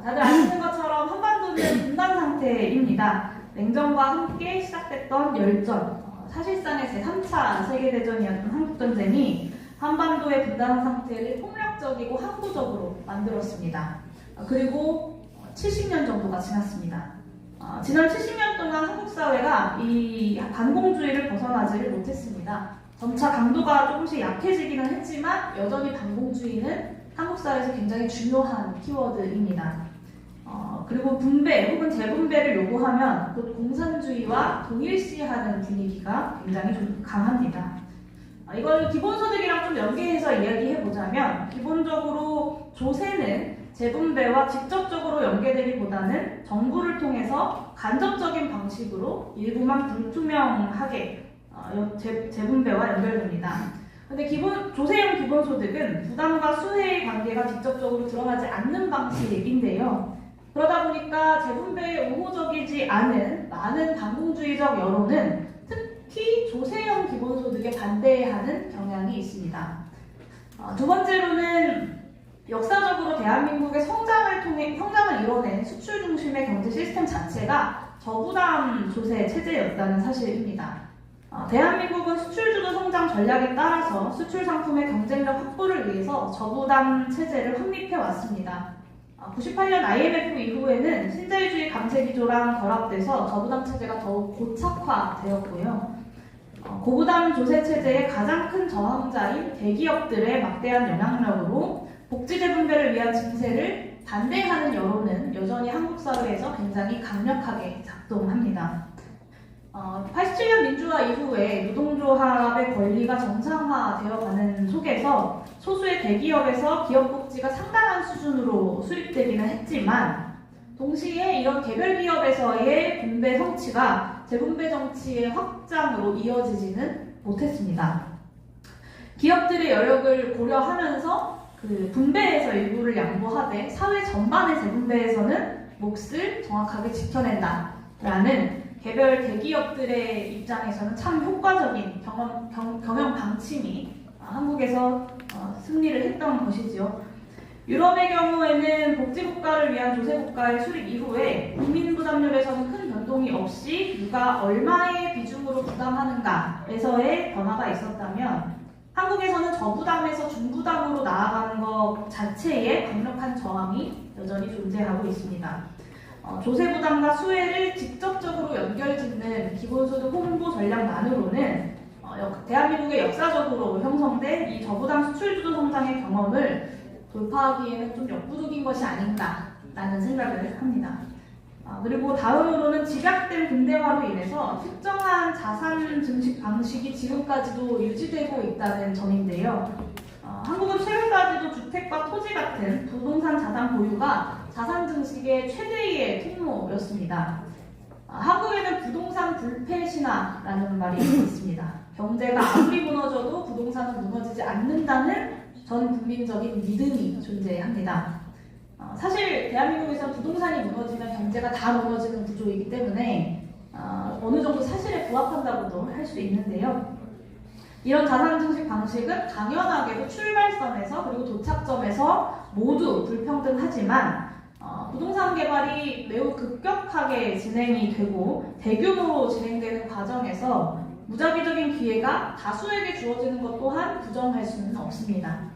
다들 아시는 것처럼 한반도는 분단 상태입니다. 냉전과 함께 시작됐던 열전, 사실상의 제3차 세계대전이었던 한국전쟁이 한반도의 분단 상태를 폭력적이고 항구적으로 만들었습니다. 그리고 70년 정도가 지났습니다. 지난 70년 동안 한국 사회가 이 반공주의를 벗어나지를 못했습니다. 점차 강도가 조금씩 약해지기는 했지만 여전히 반공주의는 한국 사회에서 굉장히 중요한 키워드입니다. 그리고 분배 혹은 재분배를 요구하면 곧 공산주의와 동일시하는 분위기가 굉장히 좀 강합니다. 이걸 기본소득이랑 좀 연계해서 이야기해보자면 기본적으로 조세는 재분배와 직접적으로 연계되기보다는 정부를 통해서 간접적인 방식으로 일부만 불투명하게 재분배와 연결됩니다. 근데 조세형 기본소득은 부담과 수혜의 관계가 직접적으로 드러나지 않는 방식인데요. 그러다 보니까 재분배에 우호적이지 않은 많은 반공주의적 여론은 특히 조세형 기본소득에 반대하는 경향이 있습니다. 두 번째로는 역사적으로 대한민국의 성장을 이뤄낸 수출 중심의 경제 시스템 자체가 저부담 조세 체제였다는 사실입니다. 대한민국은 수출주도 성장 전략에 따라서 수출 상품의 경쟁력 확보를 위해서 저부담 체제를 확립해 왔습니다. 98년 IMF 이후에는 신자유주의 감세 기조랑 결합돼서 저부담 체제가 더욱 고착화되었고요. 고부담 조세 체제의 가장 큰 저항자인 대기업들의 막대한 영향력으로 복지 재분배를 위한 증세를 반대하는 여론은 여전히 한국 사회에서 굉장히 강력하게 작동합니다. 87년 민주화 이후에 노동조합의 권리가 정상화되어가는 속에서 소수의 대기업에서 기업 복지가 상당한 수준으로 수립되기는 했지만 동시에 이런 개별 기업에서의 분배 성취가 재분배 정치의 확장으로 이어지지는 못했습니다. 기업들의 여력을 고려하면서 그 분배에서 일부를 양보하되 사회 전반의 재분배에서는 몫을 정확하게 지켜낸다라는 개별 대기업들의 입장에서는 참 효과적인 경영 방침이 한국에서 승리를 했던 것이지요. 유럽의 경우에는 복지국가를 위한 조세국가의 수립 이후에 국민부담률에서는 큰 변동이 없이 누가 얼마의 비중으로 부담하는가에서의 변화가 있었다면 한국에서는 저부담에서 중부담으로 나아가는 것 자체에 강력한 저항이 여전히 존재하고 있습니다. 조세부담과 수혜를 직접적으로 연결짓는 기본소득 홍보 전략만으로는 대한민국의 역사적으로 형성된 이 저부담 수출주도 성장의 경험을 돌파하기에는 좀 역부족인 것이 아닌가라는 생각을 합니다. 그리고 다음으로는 집약된 근대화로 인해서 특정한 자산 증식 방식이 지금까지도 유지되고 있다는 점인데요. 한국은 최근까지도 주택과 토지 같은 부동산 자산 보유가 자산 증식의 최대의 통로였습니다. 한국에는 부동산 불패 신화라는 말이 있습니다. 경제가 아무리 무너져도 부동산은 무너지지 않는다는 전 국민적인 믿음이 존재합니다. 사실 대한민국에서는 부동산이 무너지면 경제가 다 무너지는 구조이기 때문에 어느 정도 사실에 부합한다고도 할 수 있는데요. 이런 자산 증식 방식은 당연하게도 출발선에서 그리고 도착점에서 모두 불평등하지만 부동산 개발이 매우 급격하게 진행이 되고 대규모로 진행되는 과정에서 무작위적인 기회가 다수에게 주어지는 것 또한 부정할 수는 없습니다.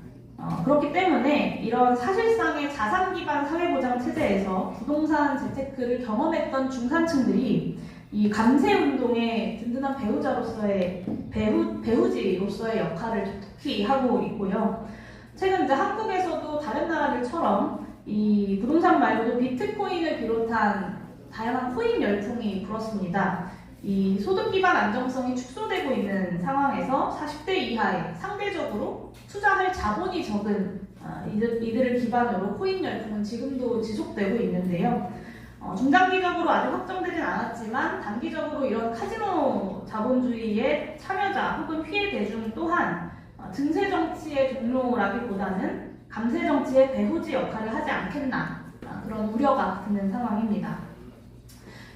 그렇기 때문에 이런 사실상의 자산 기반 사회보장 체제에서 부동산 재테크를 경험했던 중산층들이 이 감세 운동의 든든한 배우자로서의 배우지로서의 역할을 특히 하고 있고요. 최근 이제 한국에서도 다른 나라들처럼 이 부동산 말고도 비트코인을 비롯한 다양한 코인 열풍이 불었습니다. 이 소득 기반 안정성이 축소되고 있는 상황에서 40대 이하의 상대적으로 투자할 자본이 적은 이들을 기반으로 코인 열풍은 지금도 지속되고 있는데요. 중장기적으로 아직 확정되진 않았지만 단기적으로 이런 카지노 자본주의의 참여자 혹은 피해 대중 또한 증세 정치의 종로라기보다는 감세 정치의 배후지 역할을 하지 않겠나 그런 우려가 드는 상황입니다.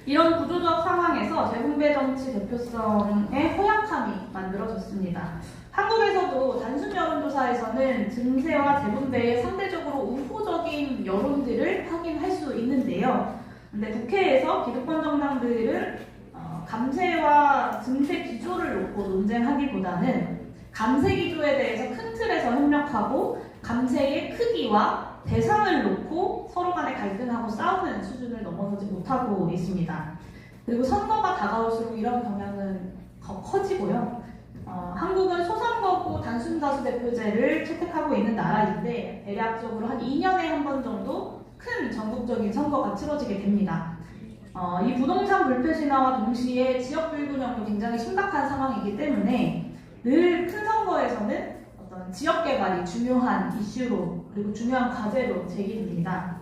이런 구조적 상황에서 재분배 정치 대표성의 허약함이 만들어졌습니다. 한국에서도 단순 여론조사에서는 증세와 재분배에 상대적으로 우호적인 여론들을 확인할 수 있는데요. 근데 국회에서 기득권 정당들은 감세와 증세 기조를 놓고 논쟁하기보다는 감세 기조에 대해서 큰 틀에서 협력하고 감세의 크기와 대상을 놓고 서로 간에 갈등하고 싸우는 수준을 넘어서지 못하고 있습니다. 그리고 선거가 다가올수록 이런 경향은 더 커지고요. 한국은 소선거구 단순다수 대표제를 채택하고 있는 나라인데 대략적으로 한 2년에 한 번 정도 큰 전국적인 선거가 치러지게 됩니다. 이 부동산 불패 신화와 동시에 지역 불균형도 굉장히 심각한 상황이기 때문에 늘 큰 선거에서는 어떤 지역 개발이 중요한 이슈로 그리고 중요한 과제로 제기됩니다.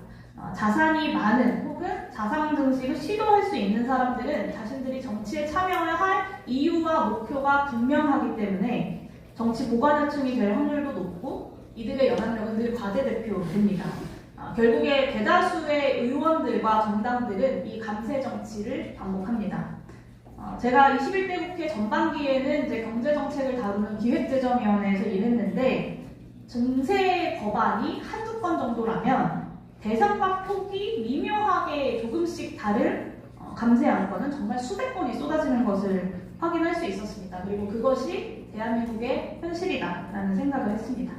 자산이 많은 혹은 자산 증식을 시도할 수 있는 사람들은 자신들이 정치에 참여를 할 이유와 목표가 분명하기 때문에 정치 보관요청이 될 확률도 높고 이들의 영향력은 늘 과대대표됩니다. 결국에 대다수의 의원들과 정당들은 이 감세 정치를 반복합니다. 제가 21대 국회 전반기에는 이제 경제정책을 다루는 기획재정위원회에서 일했는데 증세 법안이 한두 건 정도라면 대상과 폭이 미묘하게 조금씩 다른 감세 안건은 정말 수백 건이 쏟아지는 것을 확인할 수 있었습니다. 그리고 그것이 대한민국의 현실이다라는 생각을 했습니다.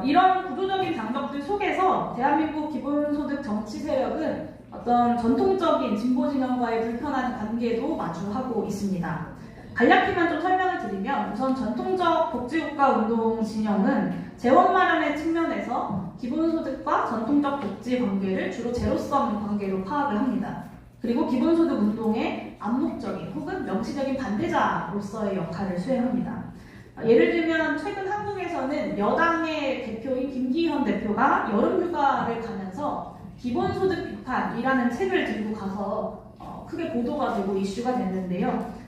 이런 구조적인 장벽들 속에서 대한민국 기본소득 정치 세력은 어떤 전통적인 진보 진영과의 불편한 관계도 마주하고 있습니다. 간략히만 좀 설명을 드리면 우선 전통적 복지국가 운동 진영은 재원 마련의 측면에서 기본소득과 전통적 복지 관계를 주로 제로섬 관계로 파악을 합니다. 그리고 기본소득 운동의 암묵적인 혹은 명시적인 반대자로서의 역할을 수행합니다. 예를 들면 최근 한국에서는 여당의 대표인 김기현 대표가 여름휴가를 가면서 기본소득 비판이라는 책을 들고 가서 크게 보도가 되고 이슈가 됐는데요.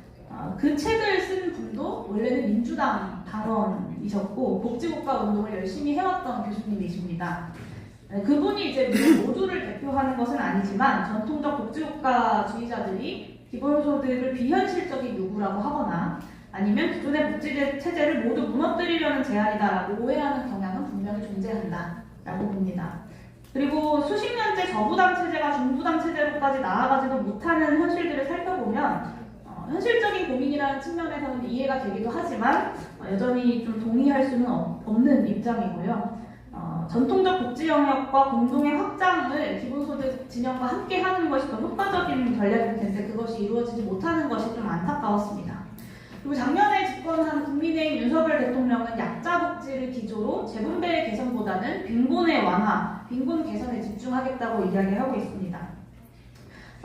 그 책을 쓴 분도 원래는 민주당 당원이셨고 복지국가 운동을 열심히 해왔던 교수님이십니다. 그분이 이제 모두를 대표하는 것은 아니지만 전통적 복지국가주의자들이 기본소득을 비현실적인 요구라고 하거나 아니면 기존의 복지 체제를 모두 무너뜨리려는 제안이다라고 오해하는 경향은 분명히 존재한다라고 봅니다. 그리고 수십 년째 저부담 체제가 중부담 체제로까지 나아가지도 못하는 현실들을 살펴보면 현실적인 고민이라는 측면에서는 이해가 되기도 하지만 여전히 좀 동의할 수는 없는 입장이고요. 전통적 복지 영역과 공동의 확장을 기본소득 진영과 함께 하는 것이 더 효과적인 전략일 텐데 그것이 이루어지지 못하는 것이 좀 안타까웠습니다. 그리고 작년에 집권한 국민의힘 윤석열 대통령은 약자 복지를 기조로 재분배 개선보다는 빈곤의 완화, 빈곤 개선에 집중하겠다고 이야기하고 있습니다.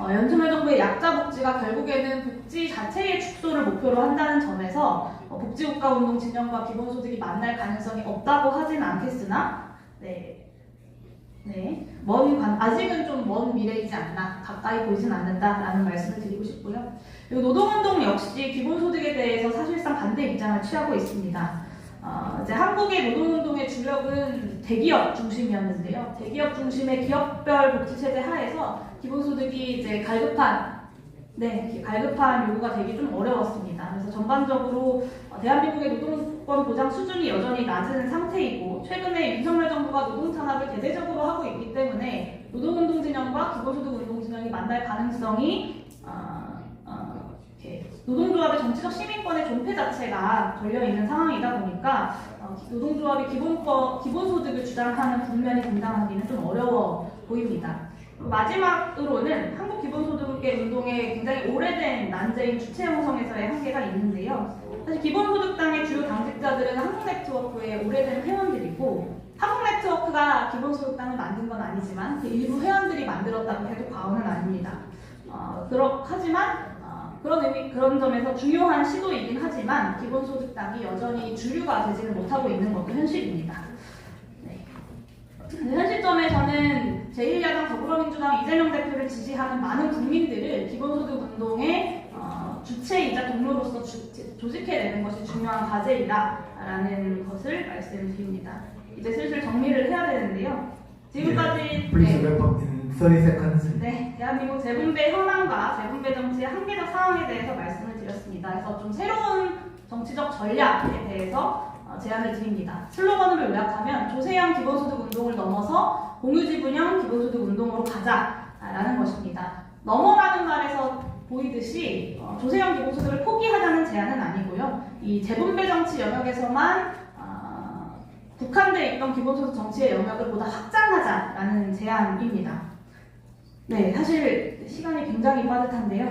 윤석열 정부의 약자 복지가 결국에는 복지 자체의 축소를 목표로 한다는 점에서 복지국가 운동 진영과 기본소득이 만날 가능성이 없다고 하진 않겠으나 아직은 좀 먼 미래이지 않나, 가까이 보이진 않는다라는 말씀을 드리고 싶고요. 그리고 노동운동 역시 기본소득에 대해서 사실상 반대 입장을 취하고 있습니다. 이제 한국의 노동운동의 주력은 대기업 중심이었는데요. 대기업 중심의 기업별 복지체제 하에서 기본소득이 이제 갈급한 요구가 되기 좀 어려웠습니다. 그래서 전반적으로 대한민국의 노동권 보장 수준이 여전히 낮은 상태이고 최근에 윤석열 정부가 노동 탄압을 대대적으로 하고 있기 때문에 노동운동 진영과 기본소득 운동 진영이 만날 가능성이 노동조합의 정치적 시민권의 존폐 자체가 걸려있는 상황이다 보니까 노동조합이 기본소득을 주장하는 국면이 등장하기는 좀 어려워 보입니다. 마지막으로는 한국 기본소득의 운동에 굉장히 오래된 난제인 주체 형성에서의 한계가 있는데요. 사실 기본소득당의 주요 당직자들은 한국네트워크의 오래된 회원들이고 한국네트워크가 기본소득당을 만든 건 아니지만 그 일부 회원들이 만들었다고 해도 과언은 아닙니다. 그런 점에서 중요한 시도이긴 하지만 기본소득당이 여전히 주류가 되지는 못하고 있는 것도 현실입니다. 현실점에서는 제1야당 더불어민주당 이재명 대표를 지지하는 많은 국민들을 기본소득 운동의 주체이자 동료로서 조직해내는 것이 중요한 과제이다라는 것을 말씀드립니다. 이제 슬슬 정리를 해야 되는데요. 지금까지 대한민국 재분배 현황과 재분배 정치의 한계적 상황에 대해서 말씀을 드렸습니다. 그래서 좀 새로운 정치적 전략에 대해서 제안을 드립니다. 슬로건으로 요약하면 조세형 기본소득 운동을 넘어서 공유지분형 기본소득 운동으로 가자라는 것입니다. 넘어라는 말에서 보이듯이 조세형 기본소득을 포기하자는 제안은 아니고요. 이 재분배 정치 영역에서만 국한되어 있던 기본소득 정치의 영역을 보다 확장하자라는 제안입니다. 사실 시간이 굉장히 빠듯한데요.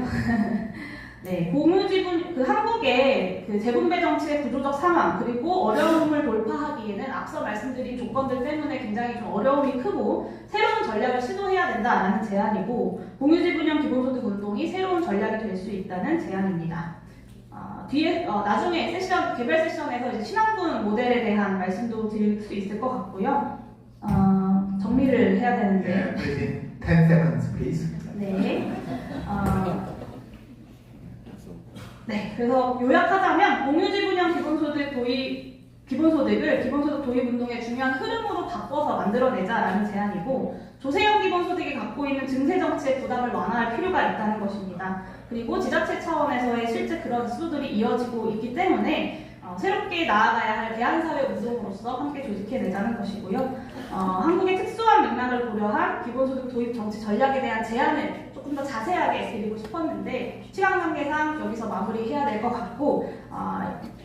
공유지분, 한국의 재분배 정치의 구조적 상황, 그리고 어려움을 돌파하기에는 앞서 말씀드린 조건들 때문에 굉장히 좀 어려움이 크고 새로운 전략을 시도해야 된다라는 제안이고 공유지분형 기본소득 운동이 새로운 전략이 될 수 있다는 제안입니다. 나중에 개별 세션에서 이제 신한군 모델에 대한 말씀도 드릴 수 있을 것 같고요. 정리를 해야 되는데. 10 seconds, please. 그래서 요약하자면 공유지분형 기본소득 도입 운동의 중요한 흐름으로 바꿔서 만들어내자라는 제안이고 조세형 기본소득이 갖고 있는 증세 정치의 부담을 완화할 필요가 있다는 것입니다. 그리고 지자체 차원에서의 실제 그런 시도들이 이어지고 있기 때문에 새롭게 나아가야 할 대한사회 운동으로서 함께 조직해내자는 것이고요. 한국의 특수한 맥락을 고려한 기본소득 도입 정치 전략에 대한 제안을 조금 더 자세하게 드리고 싶었는데 시간 관계상 여기서 마무리해야 될 것 같고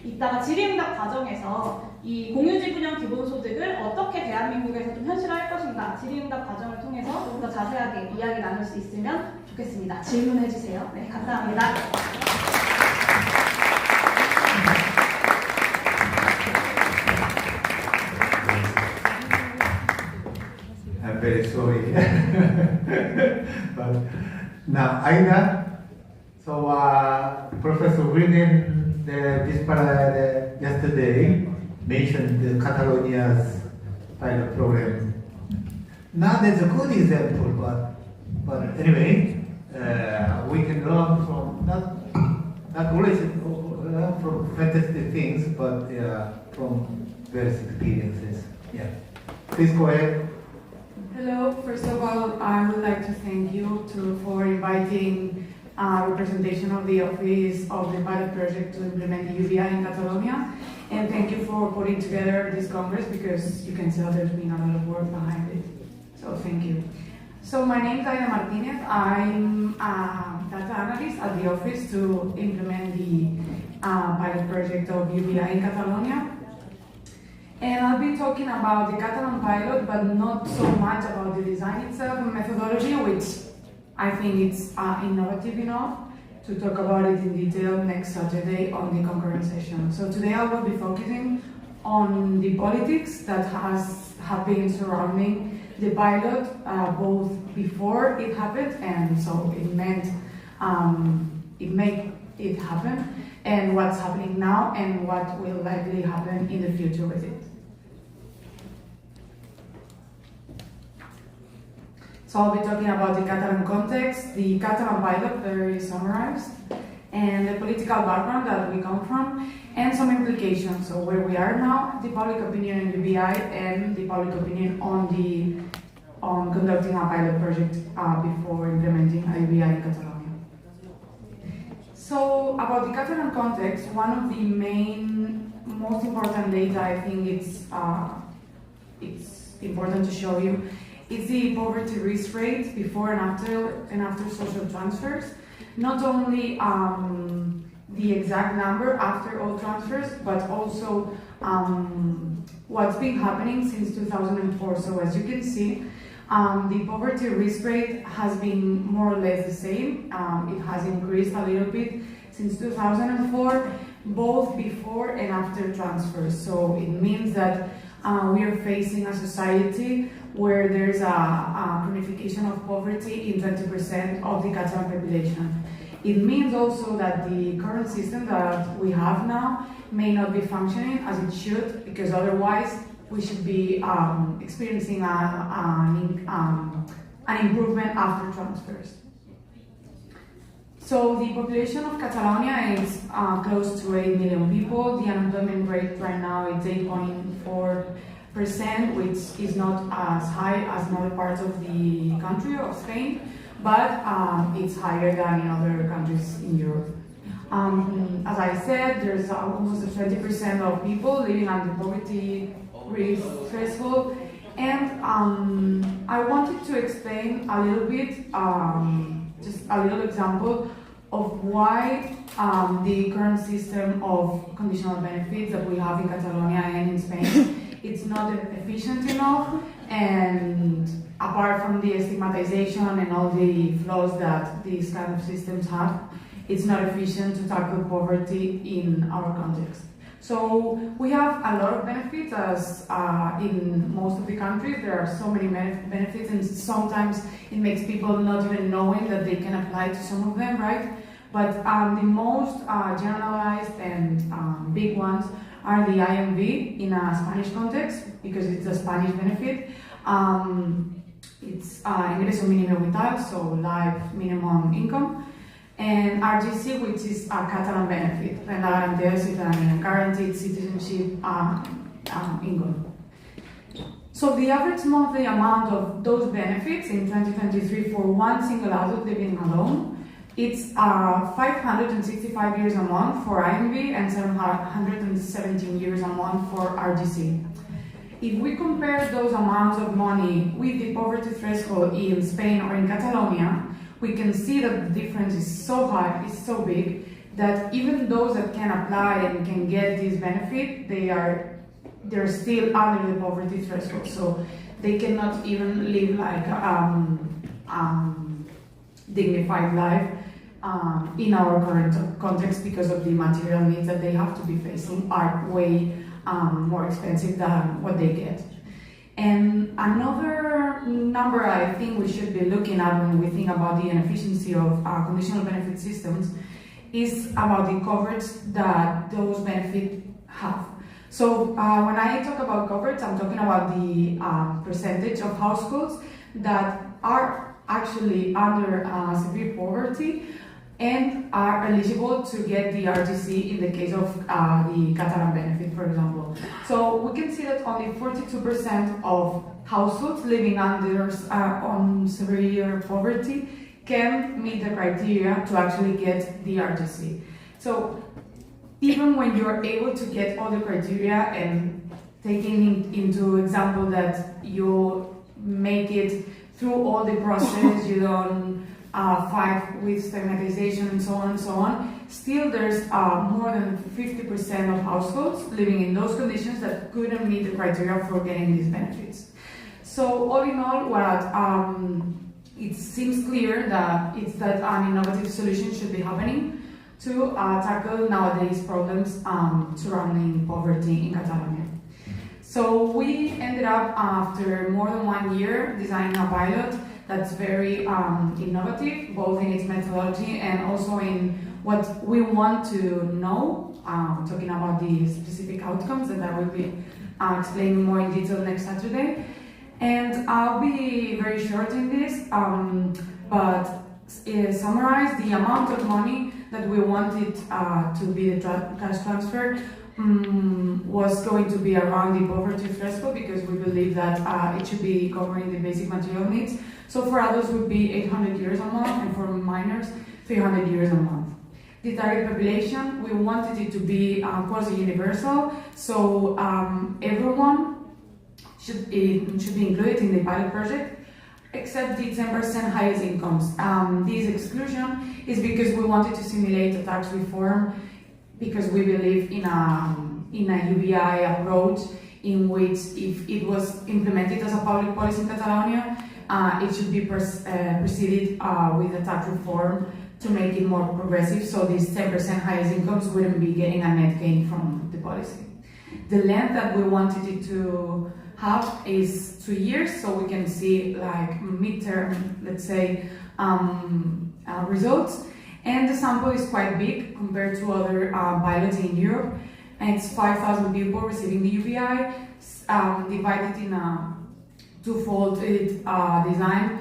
이따가 질의응답 과정에서 이 공유지분형 기본소득을 어떻게 대한민국에서 좀 현실화할 것인가 질의응답 과정을 통해서 조금 더 자세하게 이야기 나눌 수 있으면 좋겠습니다. 질문해 주세요. 네, 감사합니다. I'm very sorry. But now, Aina, so Professor William yesterday mentioned Catalonia's pilot program. Not as a good example, but anyway, we can learn from not always from fantastic things, but from various experiences. Yeah, please go ahead. Hello, first of all, I would like to thank you for inviting a representation of the Office of the Pilot Project to implement the UBI in Catalonia. And thank you for putting together this Congress because you can tell there's been a lot of work behind it. So thank you. So my name is Aida Martinez. I'm a data analyst at the office to implement the pilot project of UBI in Catalonia. And I'll be talking about the Catalan pilot, but not so much about the design itself and methodology, which I think it's innovative enough to talk about it in detail next Saturday on the concurrent session. So today I will be focusing on the politics that have been surrounding the pilot both before it happened and so it made it happen, and what's happening now and what will likely happen in the future with it. So I'll be talking about the Catalan context, the Catalan pilot, very summarized, and the political background that we come from, and some implications. So where we are now, the public opinion in UBI, and the public opinion on conducting a pilot project before implementing a UBI in Catalonia. So about the Catalan context, one of the most important data I think it's important to show you is the poverty risk rate before and after social transfers. Not only the exact number after all transfers, but also what's been happening since 2004. So as you can see, the poverty risk rate has been more or less the same. It has increased a little bit since 2004, both before and after transfers. So it means that we are facing a society where there's a cronification of poverty in 20% of the Catalan population. It means also that the current system that we have now may not be functioning as it should, because otherwise we should be experiencing an improvement after transfers. So the population of Catalonia is close to 8 million people. The unemployment rate right now is 8.4%, which is not as high as in other parts of the country of Spain, but it's higher than in other countries in Europe. As I said, there's almost 20% of people living under poverty risk threshold, and I wanted to explain a little bit, just a little example of why the current system of conditional benefits that we have in Catalonia and in Spain, it's not efficient enough, and apart from the stigmatization and all the flaws that these kind of systems have, it's not efficient to tackle poverty in our context. So we have a lot of benefits, as in most of the countries there are so many benefits, and sometimes it makes people not even knowing that they can apply to some of them, right? But the most generalized and big ones are the IMV in a Spanish context, because it's a Spanish benefit. It's ingreso mínimo vital, so life minimum income. And RGC, which is a Catalan benefit, Renda Garantida de Ciudadanía, guaranteed citizenship income. So the average monthly amount of those benefits in 2023 for one single adult living alone It's 565 euros a month for IMB and 717 euros a month for RGC. If we compare those amounts of money with the poverty threshold in Spain or in Catalonia, we can see that the difference is so high, is so big, that even those that can apply and can get this benefit, they're still under the poverty threshold. So they cannot even live like dignified life in our current context, because of the material needs that they have to be facing are way more expensive than what they get. And another number I think we should be looking at when we think about the inefficiency of conditional benefit systems is about the coverage that those benefits have. So when I talk about coverage, I'm talking about the percentage of households that are actually under severe poverty and are eligible to get the RGC in the case of the Catalan benefit, for example. So we can see that only 42% of households living under on severe poverty can meet the criteria to actually get the RGC. So even when you're able to get all the criteria and taking into example that you make it through all the process, you don't fight with stigmatization and so on, still there's more than 50% of households living in those conditions that couldn't meet the criteria for getting these benefits. So all in all, what it seems clear that an innovative solution should be happening to tackle nowadays problems surrounding poverty in Catalonia. So we ended up, after more than 1 year, designing a pilot that's very innovative, both in its methodology and also in what we want to know, talking about the specific outcomes that I will be explaining more in detail next Saturday. And I'll be very short in this, but summarize the amount of money that we wanted to be the cash transfer was going to be around the poverty threshold, because we believe that it should be covering the basic material needs. So for adults would be 800 euros a month, and for minors 300 euros a month. The target population, we wanted it to be quasi-universal, so everyone should be included in the pilot project, except the 10% highest incomes. This exclusion is because we wanted to simulate a tax reform, because we believe in a UBI approach in which, if it was implemented as a public policy in Catalonia, it should be preceded with a tax reform to make it more progressive, so these 10% highest incomes wouldn't be getting a net gain from the policy. The length that we wanted it to have is 2 years, so we can see like midterm, let's say, results. And the sample is quite big compared to other pilots in Europe. And it's 5,000 people receiving the UBI, divided in a twofold design,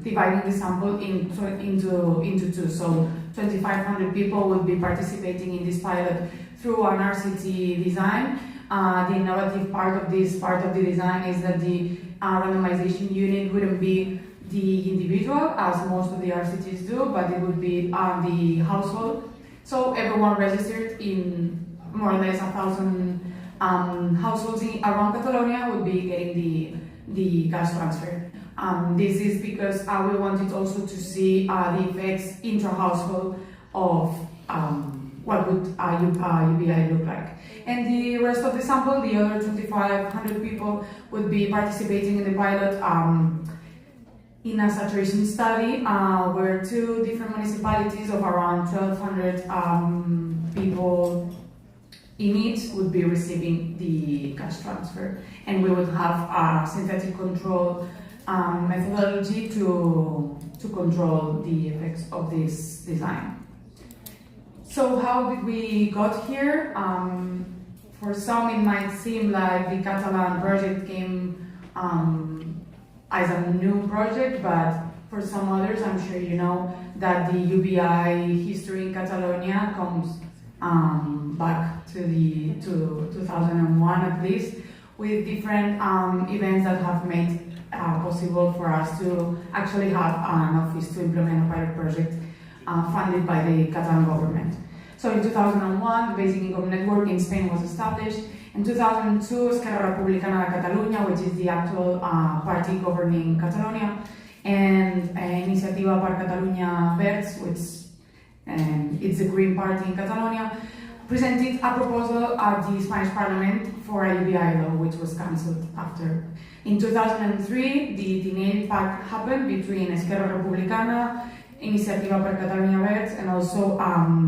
dividing the sample into two. So 2,500 people will be participating in this pilot through an RCT design. The innovative part of the design is that the randomization unit wouldn't be the individual, as most of the RCTs do, but it would be the household. So everyone registered in more or less 1,000 households around Catalonia would be getting the cash transfer. This is because we wanted also to see the effects intra-household of what would UBI look like. And the rest of the sample, the other 2,500 people, would be participating in the pilot in a saturation study where 2 different municipalities of around 1,200 people in each would be receiving the cash transfer. And we would have a synthetic control methodology to control the effects of this design. So how did we got here? For some it might seem like the Catalan project came as a new project, but for some others, I'm sure you know that the UBI history in Catalonia comes back to 2001 at least, with different events that have made possible for us to actually have an office to implement a pilot project funded by the Catalan government. So in 2001, the Basic Income Network in Spain was established. In 2002, Esquerra Republicana de Catalunya, which is the actual party governing Catalonia, and Iniciativa per Catalunya Verds, which it's the Green Party in Catalonia, presented a proposal at the Spanish Parliament for a UBI law, which was cancelled after. In 2003, the Tinell Pact happened between Esquerra Republicana, Iniciativa per Catalunya Verds, and also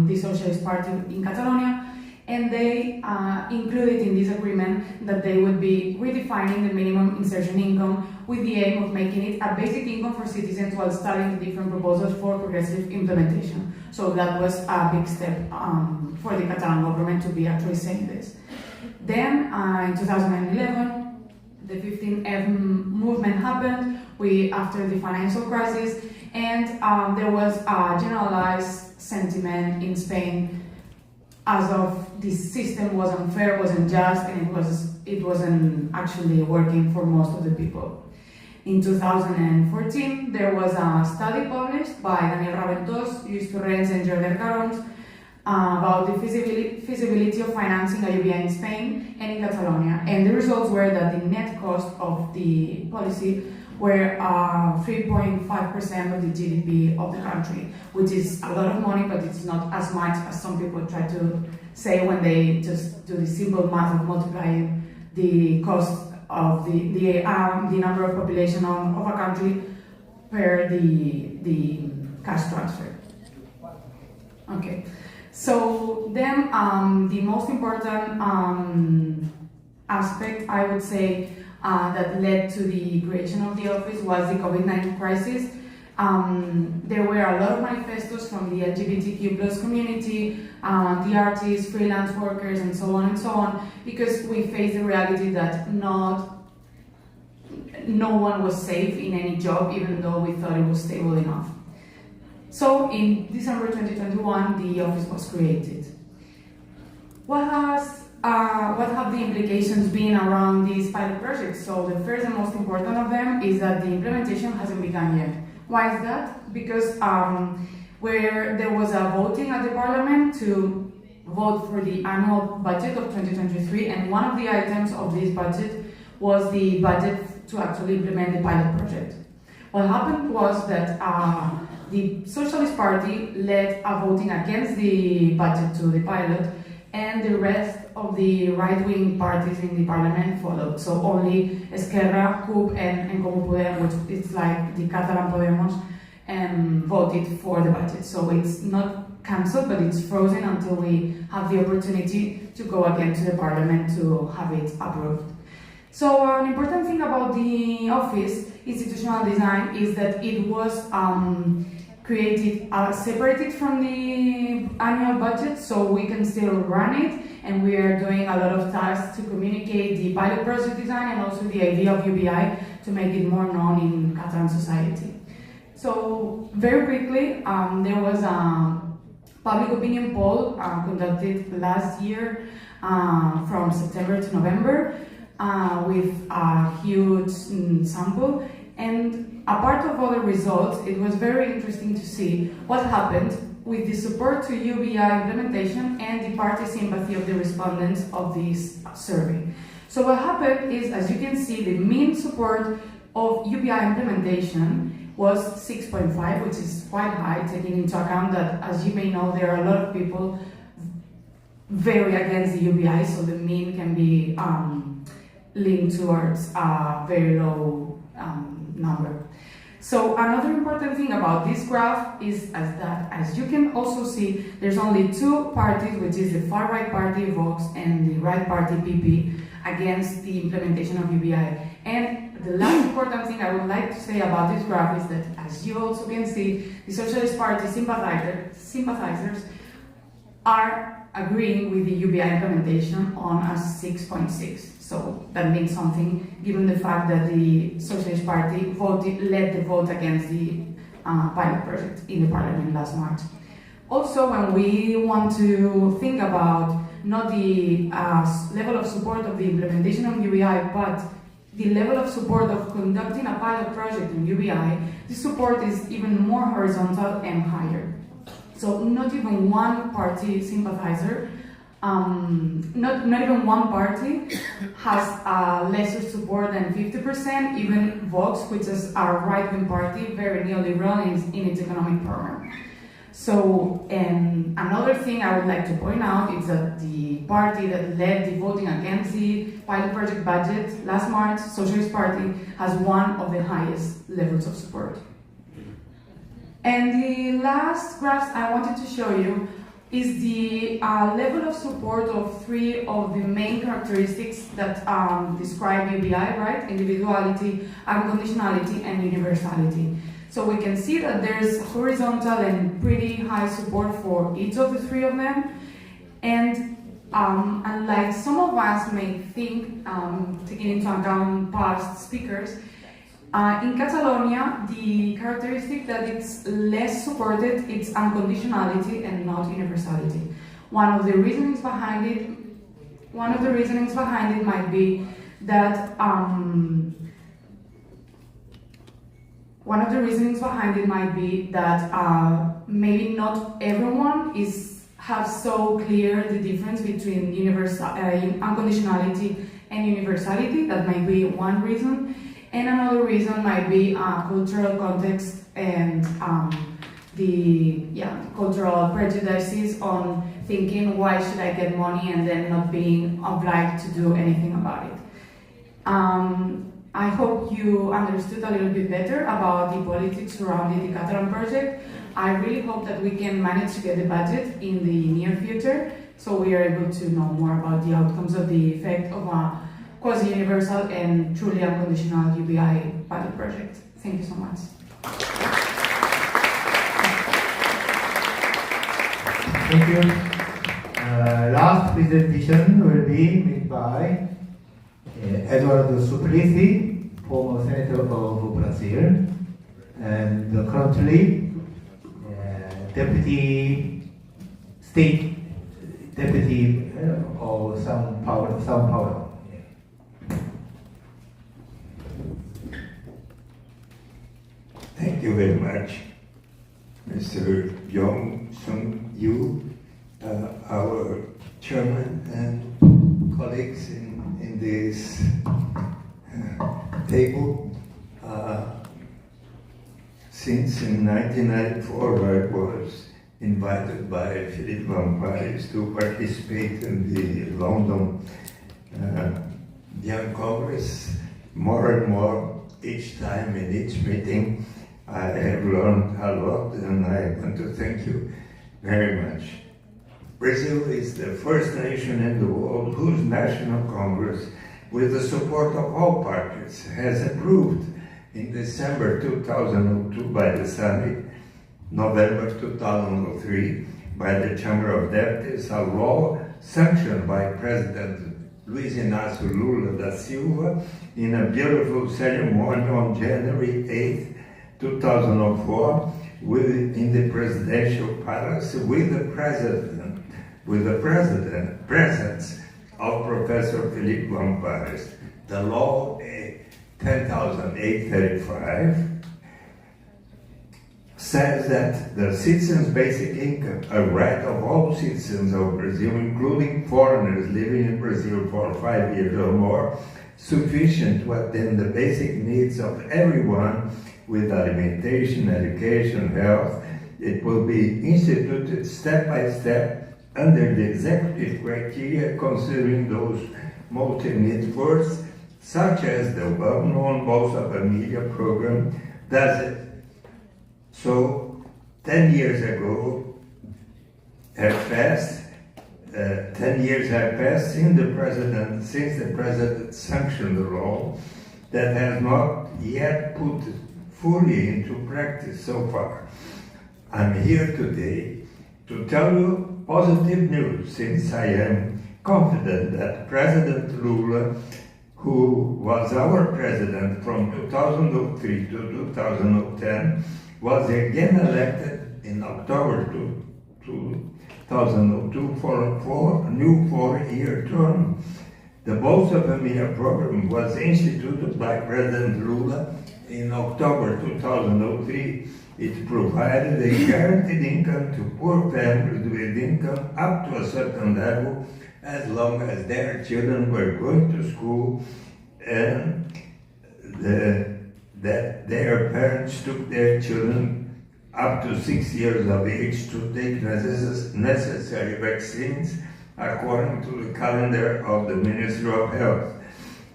the Socialist Party in Catalonia, and they included in this agreement that they would be redefining the minimum insertion income with the aim of making it a basic income for citizens while studying the different proposals for progressive implementation. So that was a big step for the Catalan government to be actually saying this. Then in 2011, the 15F movement happened after the financial crisis, and there was a generalized sentiment in Spain as of this system was unfair, wasn't just, and it wasn't actually working for most of the people. In 2014, there was a study published by Daniel Raventós, Lluís Torrents, and Jordi Arcarons about the feasibility of financing a UBI in Spain and in Catalonia. And the results were that the net cost of the policy were 3.5% of the GDP of the country, which is a lot of money, but it's not as much as some people try to say when they just do the simple math of multiplying the cost of the number of population of a country per the cash transfer. Okay, so then the most important aspect, I would say, that led to the creation of the office was the COVID-19 crisis. There were a lot of manifestos from the LGBTQ+ community, the artists, freelance workers, and so on, because we faced the reality that no one was safe in any job, even though we thought it was stable enough. So in December 2021, the office was created. What have the implications been around these pilot projects? So the first and most important of them is that the implementation hasn't begun yet. Why is that? Because where there was a voting at the parliament to vote for the annual budget of 2023, and one of the items of this budget was the budget to actually implement the pilot project. What happened was that the Socialist Party led a voting against the budget to the pilot, and the rest of the right-wing parties in the parliament followed. So only Esquerra, CUP, and En Comú Podem, which is like the Catalan Podemos, voted for the budget. So it's not cancelled, but it's frozen until we have the opportunity to go again to the parliament to have it approved. So an important thing about the office institutional design is that it was created, separated from the annual budget, so we can still run it, and we are doing a lot of tasks to communicate the pilot project design and also the idea of UBI to make it more known in Catalan society. So very quickly, there was a public opinion poll conducted last year from September to November with a huge sample, and apart of all the results, it was very interesting to see what happened with the support to UBI implementation and the party sympathy of the respondents of this survey. So what happened is, as you can see, the mean support of UBI implementation was 6.5, which is quite high, taking into account that, as you may know, there are a lot of people very against the UBI, so the mean can be linked towards a very low number. So another important thing about this graph is that, as you can also see, there's only two parties, which is the far right party Vox and the right party PP, against the implementation of UBI. And the last important thing I would like to say about this graph is that, as you also can see, the Socialist Party sympathizers are agreeing with the UBI implementation on a 6.6. So that means something, given the fact that the Socialist Party led the vote against the pilot project in the parliament last March. Also, when we want to think about not the level of support of the implementation of UBI, but the level of support of conducting a pilot project in UBI, the support is even more horizontal and higher. So not even one party sympathizer, not even one party has lesser support than 50%, even Vox, which is our right-wing party, very neoliberal in its economic program. So, another thing I would like to point out is that the party that led the voting against the pilot project budget last March, Socialist Party, has one of the highest levels of support. And the last graphs I wanted to show you is the level of support of three of the main characteristics that describe UBI, right? Individuality, unconditionality, and universality. So we can see that there's horizontal and pretty high support for each of the three of them. And unlike some of us may think, taking into account past speakers, in Catalonia, the characteristic that it's less supported is unconditionality and not universality. One of the reasonings behind it might be that maybe not everyone have so clear the difference between unconditionality and universality. That might be one reason. And another reason might be cultural context and the cultural prejudices on thinking, why should I get money, and then not being obliged to do anything about it. I hope you understood a little bit better about the politics surrounding the Catalan project. I really hope that we can manage to get the budget in the near future, so we are able to know more about the outcomes of the effect of a quasi-universal and truly unconditional UBI pilot project. Thank you so much. Thank you. Last presentation will be made by Eduardo Suplicy, former Senator of Brazil, and currently State Deputy of São Paulo. Thank you very much, Mr. Yong Sung Yu, our chairman and colleagues in this table. Since in 1994 I was invited by Philippe Van Parijs to participate in the London Young Congress, more and more each time in each meeting. I have learned a lot, and I want to thank you very much. Brazil is the first nation in the world whose National Congress, with the support of all parties, has approved in December 2002 by the Senate, November 2003 by the Chamber of Deputies, a law sanctioned by President Luiz Inácio Lula da Silva in a beautiful ceremony on January 8, 2004, in the presidential palace with the presence of Professor Philippe Van Parijs. The law 10,835 says that the citizens' basic income, a right of all citizens of Brazil, including foreigners living in Brazil for 5 years or more, sufficient to attend the basic needs of everyone with alimentation, education, health. It will be instituted step by step under the executive criteria, considering those most in need first, such as the well-known Bolsa Família program does it. So 10 years ago have passed, 10 years have passed since the president sanctioned the law that has not yet put fully into practice so far. I'm here today to tell you positive news, since I am confident that President Lula, who was our president from 2003 to 2010, was again elected in October 2002 for a new 4-year term, The Bolsa Familia program was instituted by President Lula in October 2003. It provided a guaranteed income to poor families with income up to a certain level, as long as their children were going to school and that their parents took their children up to 6 years of age to take necessary vaccines according to the calendar of the Ministry of Health.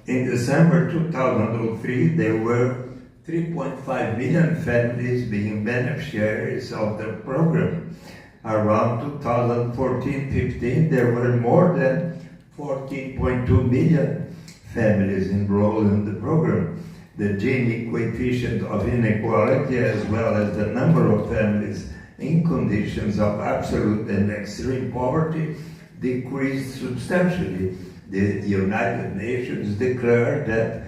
In December 2003, there were 3.5 million families being beneficiaries of the program. Around 2014-15, there were more than 14.2 million families enrolled in the program. The Gini coefficient of inequality, as well as the number of families in conditions of absolute and extreme poverty, decreased substantially. The United Nations declared that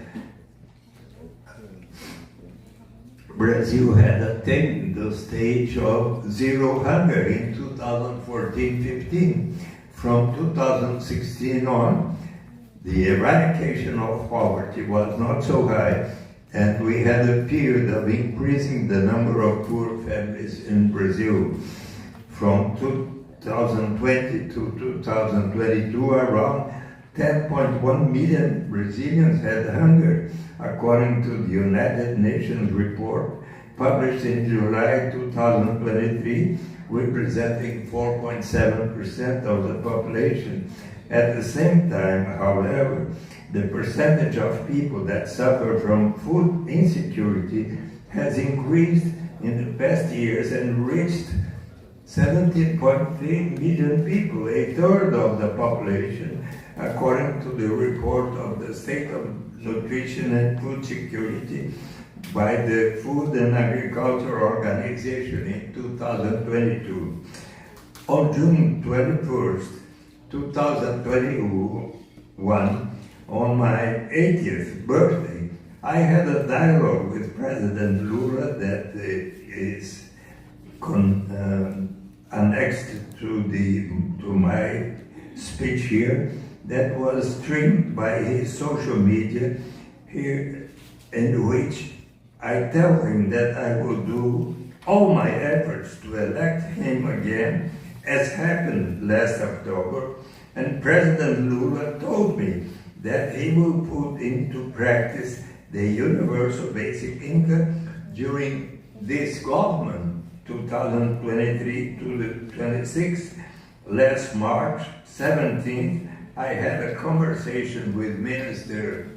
Brazil had attained the stage of zero hunger in 2014-15. From 2016 on, the eradication of poverty was not so high, and we had a period of increasing the number of poor families in Brazil. From 2020 to 2022, around 10.1 million Brazilians had hunger, according to the United Nations report published in July 2023, representing 4.7% of the population. At the same time, however, the percentage of people that suffer from food insecurity has increased in the past years and reached 17.3 million people, a third of the population, according to the report of the State of Nutrition and Food Security by the Food and Agriculture Organization in 2022. On June 21st, 2021, on my 80th birthday, I had a dialogue with President Lula that is annexed to my speech here, that was streamed by his social media here, in which I tell him that I will do all my efforts to elect him again, as happened last October, and President Lula told me that he will put into practice the universal basic income during this government, 2023 to the 26th. Last March 17th, I had a conversation with Minister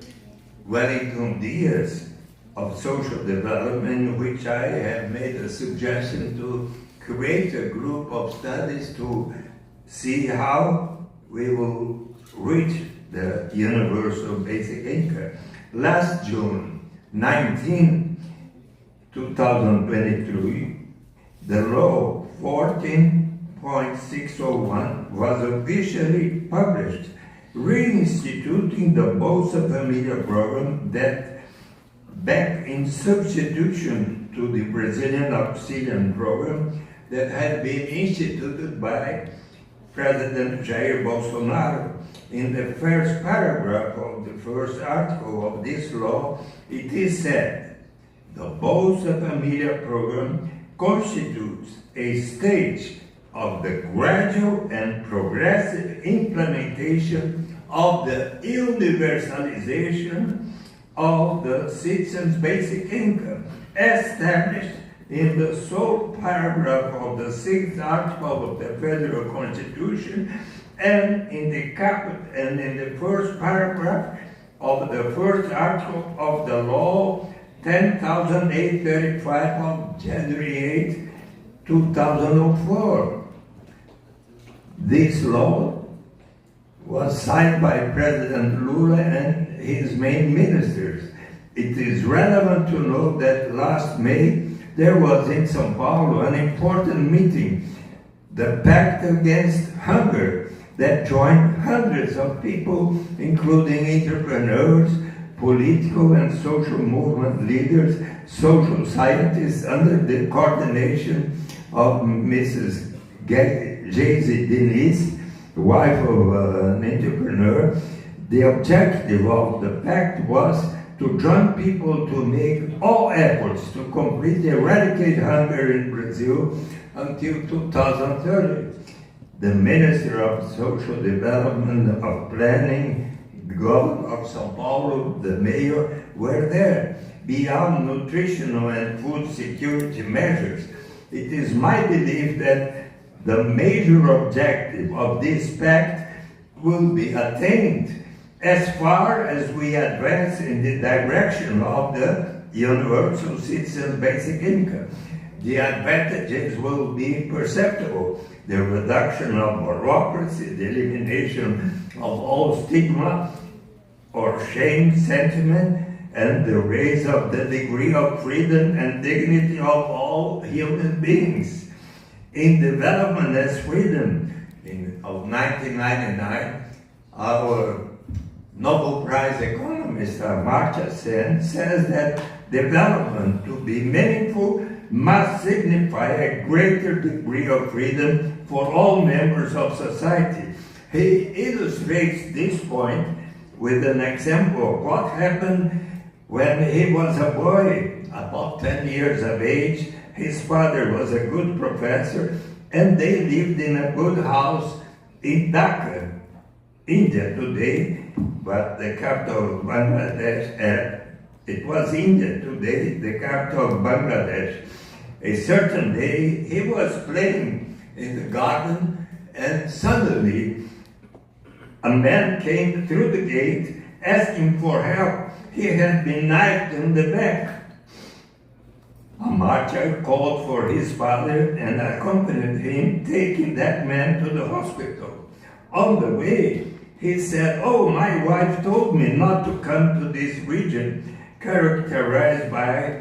Wellington Diaz of Social Development, in which I have made a suggestion to create a group of studies to see how we will reach the universal basic income. Last June 19, 2023, the law 14.601 was officially published, reinstituting the Bolsa Familia program that, back in substitution to the Brazilian Auxilium program that had been instituted by President Jair Bolsonaro. In the first paragraph of the first article of this law, it is said, the Bolsa Familia program constitutes a stage of the gradual and progressive implementation of the universalization of the citizens' basic income, established in the sole paragraph of the 6th article of the Federal Constitution, and in the first paragraph of the first article of the law 10,835 of January 8, 2004. This law was signed by President Lula and his main ministers. It is relevant to note that last May there was in São Paulo an important meeting, the Pact Against Hunger, that joined hundreds of people, including entrepreneurs, political and social movement leaders, social scientists, under the coordination of Mrs. Jaycee Diniz, wife of an entrepreneur. The objective of the pact was to join people to make all efforts to completely eradicate hunger in Brazil until 2030. The Minister of Social Development, of Planning, the Governor of São Paulo, the Mayor, were there. Beyond nutritional and food security measures, it is my belief that the major objective of this pact will be attained as far as we advance in the direction of the universal citizen basic income. The advantages will be perceptible. The reduction of bureaucracy, the elimination of all stigma or shame sentiment, and the raise of the degree of freedom and dignity of all human beings. In Development as Freedom of 1999, our Nobel Prize economist Amartya Sen says that development, to be meaningful, must signify a greater degree of freedom for all members of society. He illustrates this point with an example of what happened when he was a boy, about 10 years of age. His father was a good professor, and they lived in a good house in Dhaka, India today, but the capital of Bangladesh, it was India today, the capital of Bangladesh. A certain day, he was playing in the garden, and suddenly a man came through the gate asking for help. He had been knifed in the back. Amartya called for his father and accompanied him, taking that man to the hospital. On the way, he said, "Oh, my wife told me not to come to this region characterized by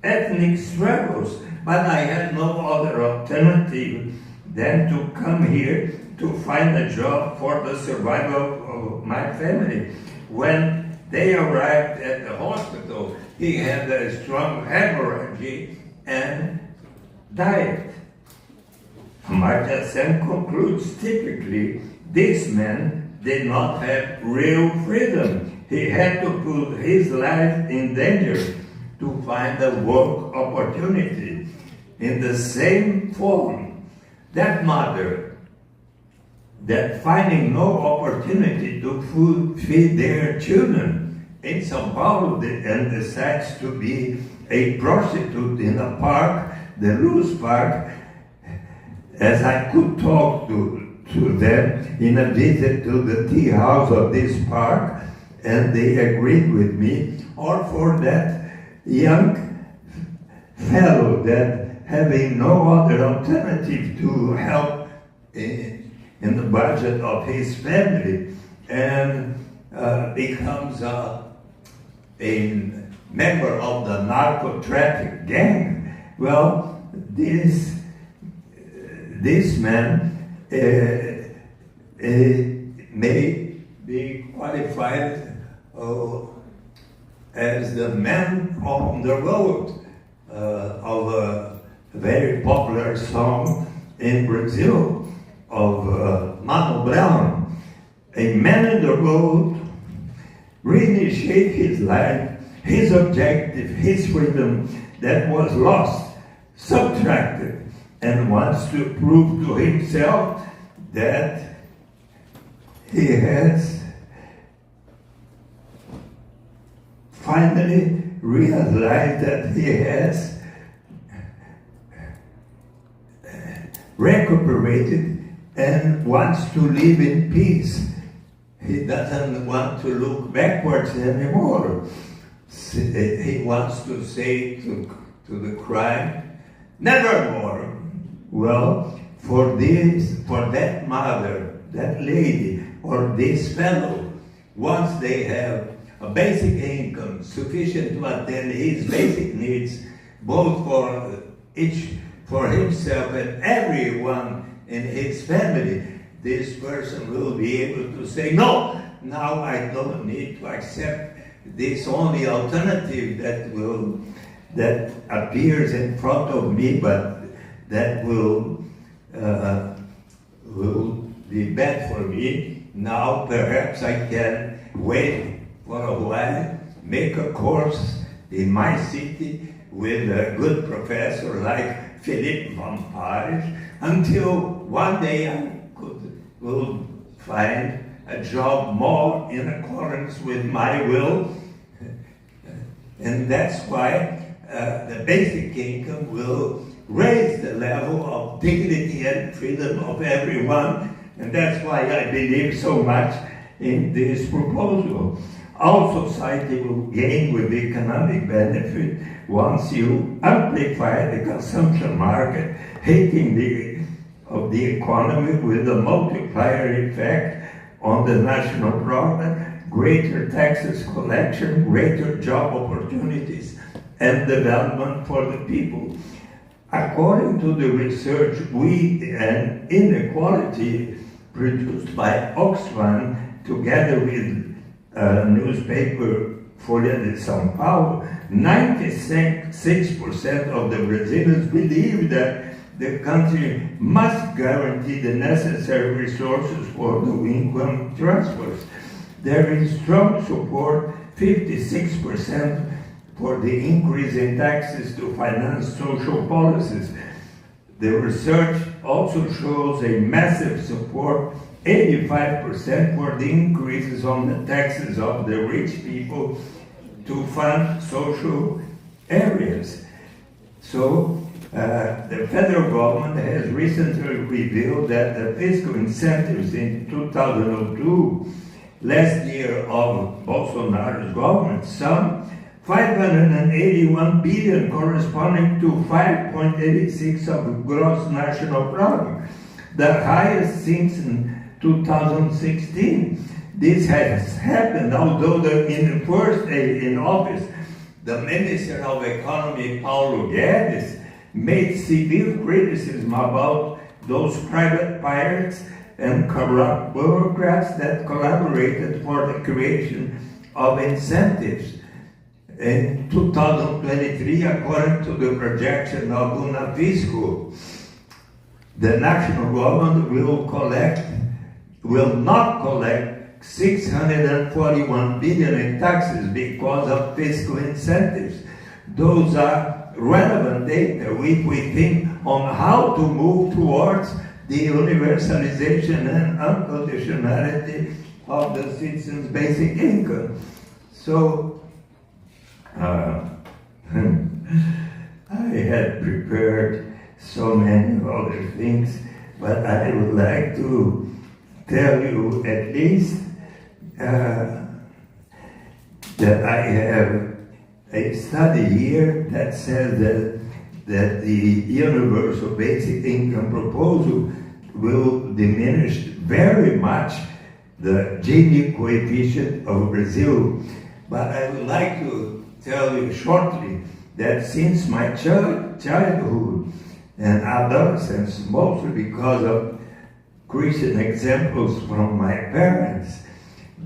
ethnic struggles, but I had no other alternative than to come here to find a job for the survival of my family." When they arrived at the hospital, he had a strong hemorrhage and died. Amartya Sen concludes, typically, this man did not have real freedom. He had to put his life in danger to find a work opportunity. In the same form, that mother, that finding no opportunity to feed their children in São Paulo and decides to be a prostitute in a park, the Luz Park, as I could talk to them in a visit to the tea house of this park, and they agreed with me, or for that young fellow that having no other alternative to help in the budget of his family and becomes a member of the narco-traffic gang. Well, this man may be qualified as the man on the road of a very popular song in Brazil of Mano Brown. A man on the road reinitiate his life, his objective, his freedom that was lost, subtracted, and wants to prove to himself that he has finally realized that he has recuperated and wants to live in peace. He doesn't want to look backwards anymore. He wants to say to the crime, nevermore. Well, for that mother, that lady, or this fellow, once they have a basic income sufficient to attend his basic needs, both for himself and everyone in his family, this person will be able to say, no, now I don't need to accept this only alternative that appears in front of me, but that will be bad for me. Now perhaps I can wait for a while, make a course in my city with a good professor like Philippe von Paris, until one day I will find a job more in accordance with my will. And that's why the basic income will raise the level of dignity and freedom of everyone. And that's why I believe so much in this proposal. All society will gain with economic benefit once you amplify the consumption market, hating of the economy with a multiplier effect on the national product, greater taxes collection, greater job opportunities, and development for the people. According to the research, and inequality produced by Oxfam, together with newspaper Folha de São Paulo, 96% of the Brazilians believe that the country must guarantee the necessary resources for the income transfers. There is strong support, 56%, for the increase in taxes to finance social policies. The research also shows a massive support, 85%, for the increases on the taxes of the rich people to fund social areas. So the federal government has recently revealed that the fiscal incentives in 2002, last year of Bolsonaro's government, sum 581 billion, corresponding to 5.86 of gross national product, the highest since 2016. This has happened although in the first day in office, the Minister of Economy, Paulo Guedes, made severe criticism about those private pirates and corrupt bureaucrats that collaborated for the creation of incentives. In 2023, according to the projection of Unafisco, the national government will not collect 641 billion in taxes because of fiscal incentives. Those are relevant data if we think on how to move towards the universalization and unconditionality of the citizens' basic income. So, I had prepared so many other things, but I would like to tell you at least that I have a study here that says that the universal basic income proposal will diminish very much the Gini coefficient of Brazil. But I would like to tell you shortly that since my childhood and adolescence, mostly because of Christian examples from my parents,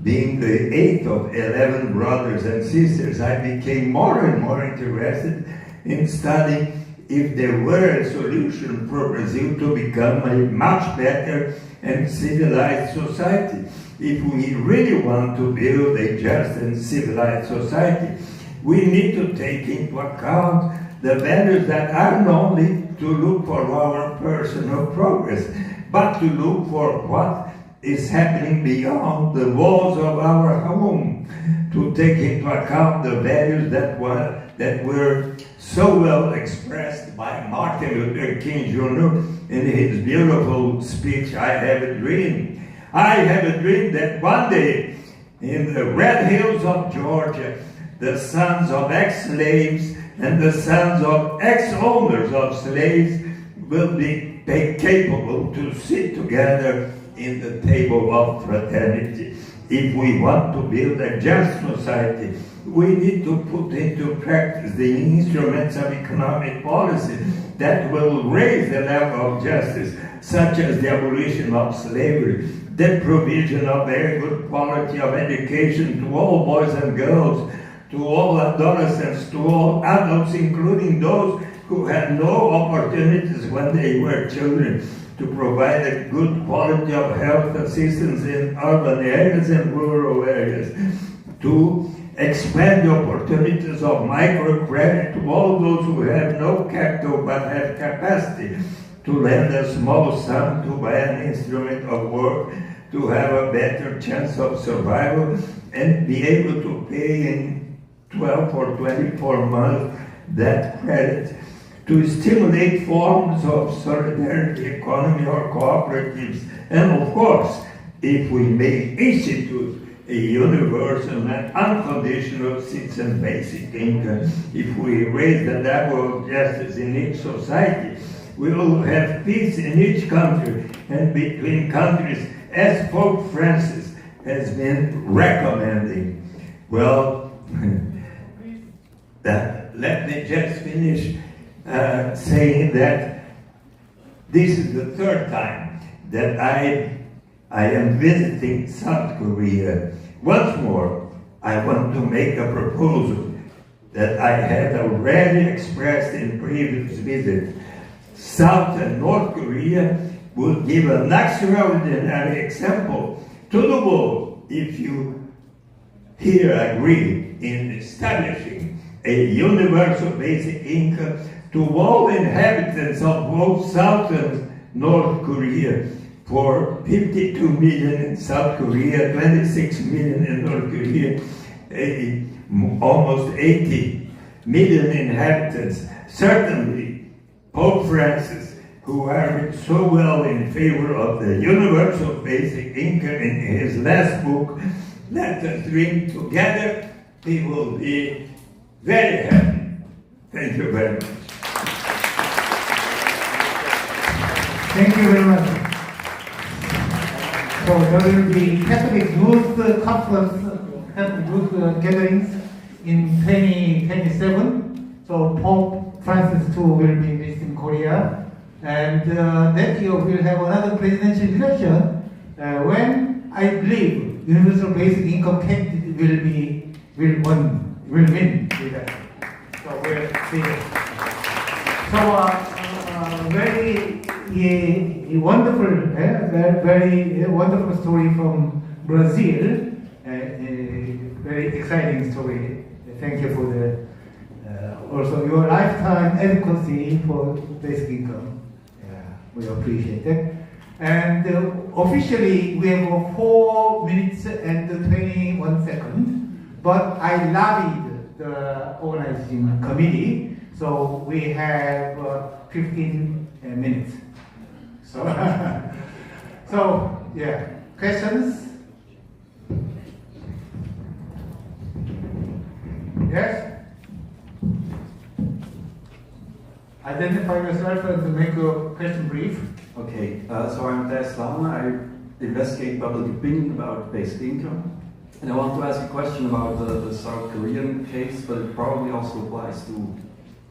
being the 8th of 11 brothers and sisters, I became more and more interested in studying if there were a solution for Brazil to become a much better and civilized society. If we really want to build a just and civilized society, we need to take into account the values that aren't only to look for our personal progress, but to look for what is happening beyond the walls of our home, to take into account the values that were so well expressed by Martin Luther King Jr. in his beautiful speech, I Have a Dream. I have a dream that one day in the red hills of Georgia, the sons of ex-slaves and the sons of ex-owners of slaves will be capable to sit together in the table of fraternity. If we want to build a just society, we need to put into practice the instruments of economic policy that will raise the level of justice, such as the abolition of slavery, the provision of very good quality of education to all boys and girls, to all adolescents, to all adults, including those who had no opportunities when they were children. to provide a good quality of health assistance in urban areas and rural areas, to expand the opportunities of microcredit to all those who have no capital but have capacity to lend a small sum to buy an instrument of work, to have a better chance of survival, and be able to pay in 12 or 24 months that credit, to stimulate forms of solidarity economy or cooperatives, and of course, if we may institute a universal and unconditional citizen basic income, if we raise the level of justice in each society, we will have peace in each country and between countries, as Pope Francis has been recommending. Well, let me just finish saying that this is the third time that I am visiting South Korea. Once more, I want to make a proposal that I had already expressed in previous visits. South and North Korea would give an extraordinary example to the world if you here agree in establishing a universal basic income to all inhabitants of both South and North Korea. For 52 million in South Korea, 26 million in North Korea, almost 80 million inhabitants. Certainly, Pope Francis, who argued so well in favor of the universal basic income in his last book, let us dream together, we will be very happy. Thank you very much. Thank you very much. So there will be Catholic Youth Conference, Catholic Youth gatherings in 2027. So Pope Francis too will be visiting Korea, and that year we'll have another presidential election when I believe universal basic income candidate will win with that. So we'll see. So very wonderful, very wonderful story from Brazil. Very exciting story. Thank you for the also your lifetime advocacy for basic income. We appreciate that. And officially we have 4 minutes and 21 seconds. But I lobbied the organizing committee, so we have 15 minutes. So, yeah, questions? Yes? Identify yourself and make your question brief. Okay, so I'm Thijs Lama. I investigate public opinion about basic income. And I want to ask a question about the South Korean case, but it probably also applies to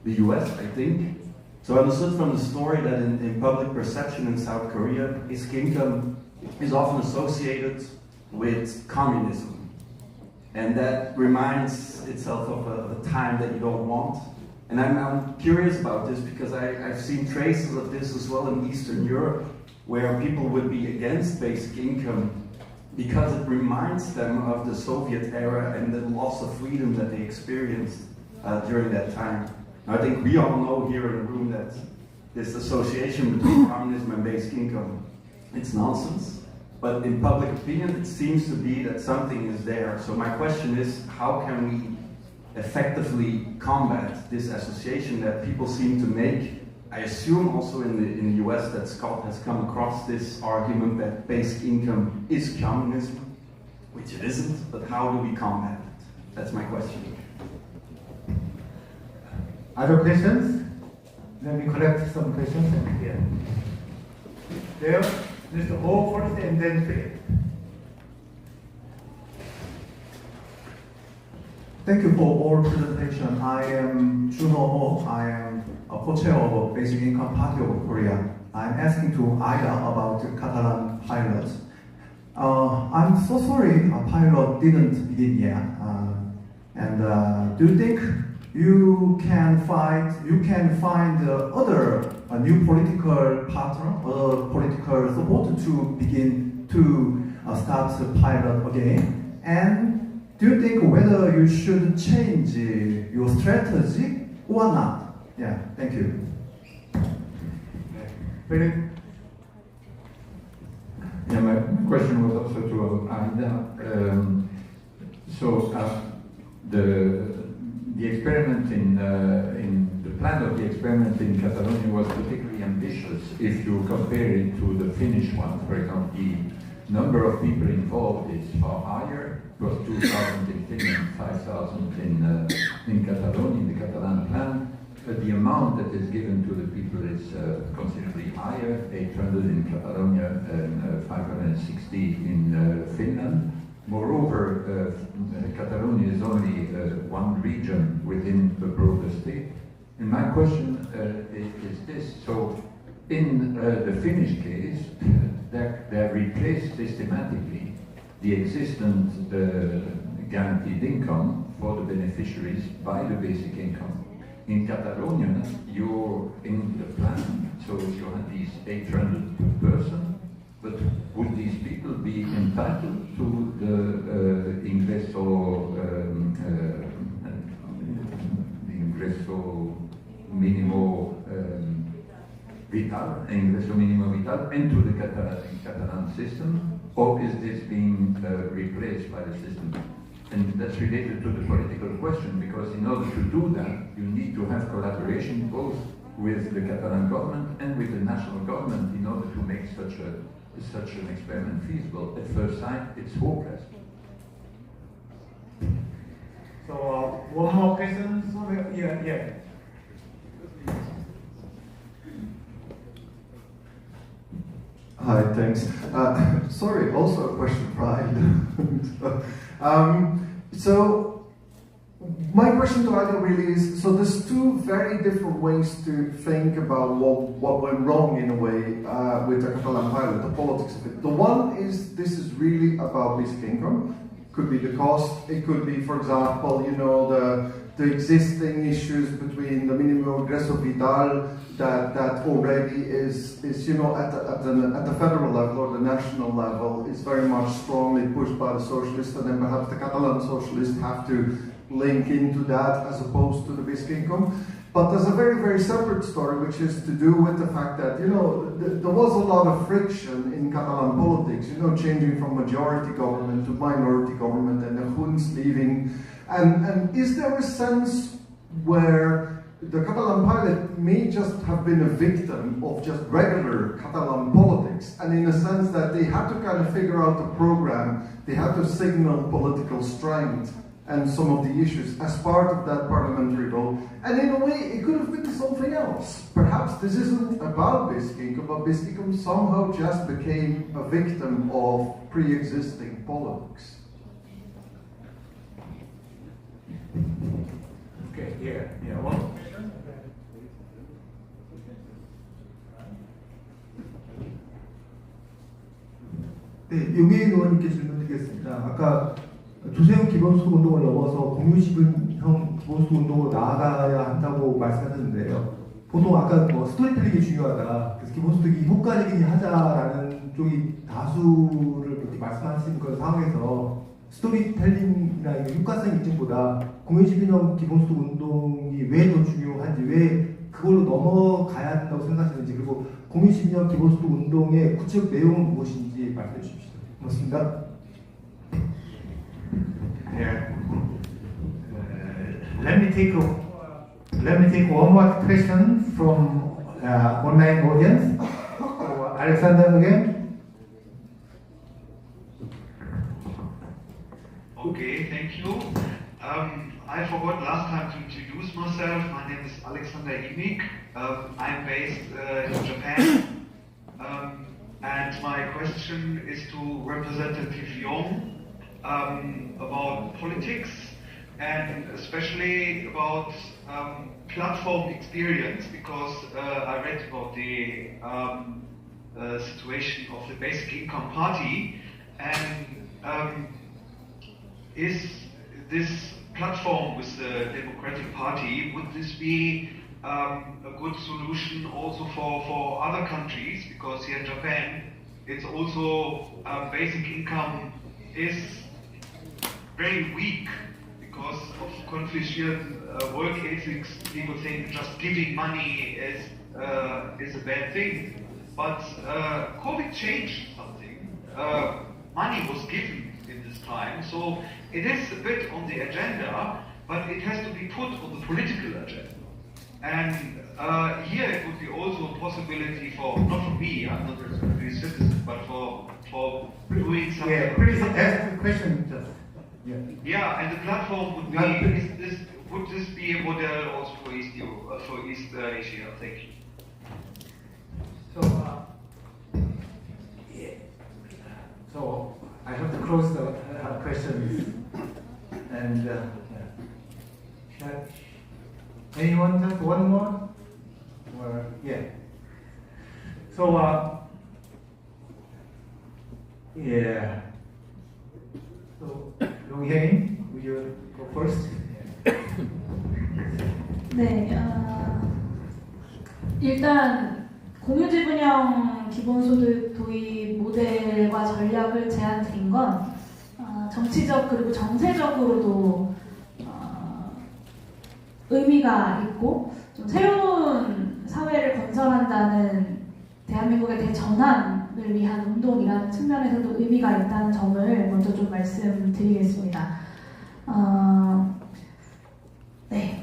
the US, I think. So I understood from the story that in public perception in South Korea, basic income is often associated with communism. And that reminds itself of a time that you don't want. And I'm curious about this because I've seen traces of this as well in Eastern Europe, where people would be against basic income because it reminds them of the Soviet era and the loss of freedom that they experienced during that time. I think we all know here in the room that this association between communism and basic income, it's nonsense. But in public opinion, it seems to be that something is there. So my question is, how can we effectively combat this association that people seem to make? I assume also in the US that Scott has come across this argument that basic income is communism, which it isn't, but how do we combat it? That's my question. Other questions? Let me collect some questions and here. There, Mr. Ho first and then Philip. Thank you for all presentation. I am Juno Ho. I am a co-chair of Basic Income Party of Korea. I'm asking to Ida about the Catalan pilot. I'm so sorry a pilot didn't begin yet. And do you think you can find other new political partner, other political support to begin to start the pilot again. And do you think whether you should change your strategy or not? Yeah, thank you. Philip? Yeah, my question was also to Aida. The experiment in the plan of the experiment in Catalonia was particularly ambitious if you compare it to the Finnish one. For example, the number of people involved is far higher. It was 2,000 in Finland, 5,000 in Catalonia, in the Catalan plan. But the amount that is given to the people is considerably higher, 800 in Catalonia and 560 in Finland. Moreover, Catalonia is only one region within the broader state. And my question is this. So, in the Finnish case, they replaced systematically the existent guaranteed income for the beneficiaries by the basic income. In Catalonia, you're in the plan, so you have these 800 per person, but would these people be entitled to the ingresso minimo vital, and to the Catalan system, or is this being replaced by the system? And that's related to the political question, because in order to do that, you need to have collaboration both with the Catalan government and with the national government in order to make such an experiment feasible. At first sight, it's hopeless. So one more question. Yeah. Hi, thanks. Sorry, also a question for Aida. So my question to Aida really is, so there's two very different ways to think about what went wrong in a way with the Catalan pilot, the politics of it. The one is, this is really about basic income. Could be the cost, it could be, for example, the existing issues between the minimum ingresso vital that already is at the federal level or the national level is very much strongly pushed by the socialists, and then perhaps the Catalan socialists have to link into that as opposed to the basic income. But there's a very, very separate story, which is to do with the fact that, there was a lot of friction in Catalan politics, changing from majority government to minority government and the Junts leaving. And is there a sense where the Catalan pilot may just have been a victim of just regular Catalan politics, and in a sense that they had to kind of figure out a program, they had to signal political strength and some of the issues as part of that parliamentary vote. And in a way, it could have been something else. Perhaps this isn't about basic income, but basic income somehow just became a victim of pre-existing politics. Okay, yeah, one. 네, 용해인 의원님께 질문드리겠습니다. 아까 조세형 기본소득 운동을 넘어서 공유지분형 기본소득 운동으로 나아가야 한다고 말씀하셨는데요. 보통 아까 스토리텔링이 중요하다, 그래서 기본소득이 효과적이니 하자라는 쪽이 다수를 그렇게 말씀하시는 그런 상황에서 스토리텔링이나 효과성 입증보다 공유지분형 기본소득 운동이 왜 더 중요한지, 왜 그걸로 넘어가야 한다고 생각하시는지, 그리고 공유지분형 기본소득 운동의 구체적 내용은 무엇인지 말씀해 주십시오. 고맙습니다. Yeah. Let me take one more question from online audience. So, Alexander again. Okay, thank you. I forgot last time to introduce myself. My name is Alexander Imik. I'm based in Japan. And my question is to Representative Young. About politics and especially about platform experience, because I read about the situation of the Basic Income Party, and is this platform with the Democratic Party, would this be a good solution also for other countries? Because here in Japan, it's also basic income is very weak because of Confucian work ethics. People think just giving money is a bad thing. But COVID changed something. Money was given in this time, so it is a bit on the agenda, but it has to be put on the political agenda. And here it would be also a possibility for, not for me, I'm not a British citizen, but for doing something. Yeah, please ask the question. Just, yeah. Yeah, and the platform would be, would this be a model also for East Asia? Thank you. So I have to close the questions. And anyone, just one more? Or, yeah. So, yeah. So, Yong-Hyein, will you go first? 네, 일단 공유지분형 기본소득 도입 모델과 전략을 제안드린 건 정치적 그리고 정세적으로도 의미가 있고 좀 새로운 사회를 건설한다는 대한민국의 대전환을 위한 운동이라는 측면에서도 의미가 있다는 점을 먼저 좀 말씀드리겠습니다. 네.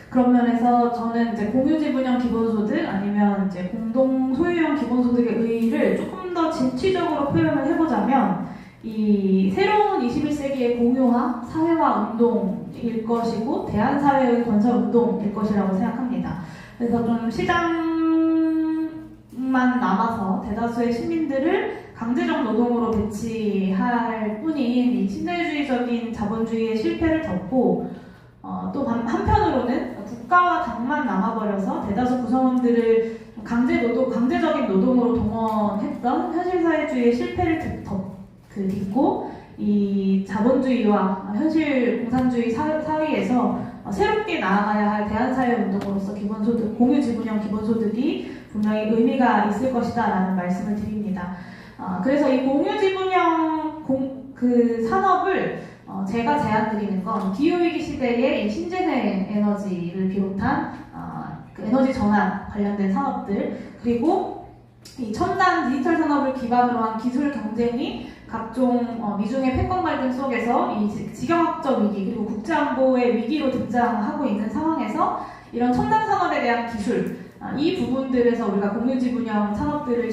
그런 면에서 저는 이제 공유지분형 기본소득 아니면 이제 공동 소유형 기본소득의 의의를 조금 더 진취적으로 표현을 해보자면 이 새로운 21세기의 공유화, 사회화 운동일 것이고 대한사회의 건설 운동일 것이라고 생각합니다. 그래서 좀 시장만 남아서 대다수의 시민들을 강제적 노동으로 배치할 뿐인 이 신대주의적인 자본주의의 실패를 덮고 또 한편으로는 국가와 당만 남아버려서 대다수 구성원들을 강제적인 노동으로 동원했던 현실사회주의의 실패를 딛고 이 자본주의와 현실 공산주의 사이에서 새롭게 나아가야 할 대한사회 운동으로서 기본소득, 공유지분형 기본소득이 분명히 의미가 있을 것이다라는 말씀을 드립니다. 그래서 이 공유지분형 산업을 제가 제안드리는 건 기후위기 시대의 이 신재생 에너지를 비롯한 그 에너지 전환 관련된 산업들 그리고 이 첨단 디지털 산업을 기반으로 한 기술 경쟁이 각종 미중의 패권 갈등 속에서 이 지경학적 위기 그리고 국제안보의 위기로 등장하고 있는 상황에서 이런 첨단 산업에 대한 기술 이 부분들에서 우리가 공유지분형 산업들을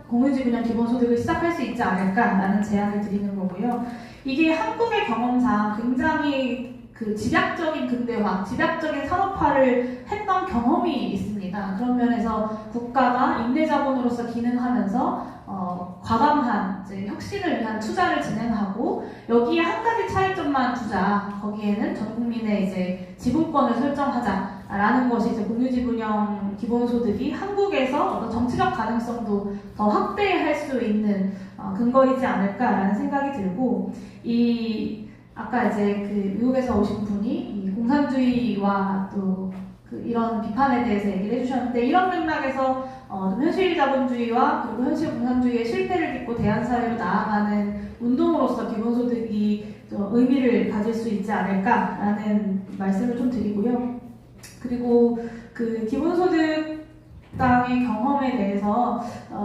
공유지분형 기본소득을 시작할 수 있지 않을까라는 제안을 드리는 거고요. 이게 한국의 경험상 굉장히 그 집약적인 근대화, 집약적인 산업화를 했던 경험이 있습니다. 그런 면에서 국가가 임대자본으로서 기능하면서 과감한 이제 혁신을 위한 투자를 진행하고 여기에 한 가지 차이점만 두자. 거기에는 전 국민의 이제 지분권을 설정하자라는 것이 이제 공유지분형 기본소득이 한국에서 어떤 정치적 가능성도 더 확대할 수 있는 근거이지 않을까라는 생각이 들고 아까 이제 그 미국에서 오신 분이 이 공산주의와 또 이런 비판에 대해서 얘기를 해주셨는데 이런 맥락에서 좀 현실 자본주의와 그리고 현실 공산주의의 실패를 딛고 대한사회로 나아가는 운동으로서 기본소득이 좀 의미를 가질 수 있지 않을까라는 말씀을 좀 드리고요. 그리고 그 기본소득 당의 경험에 대해서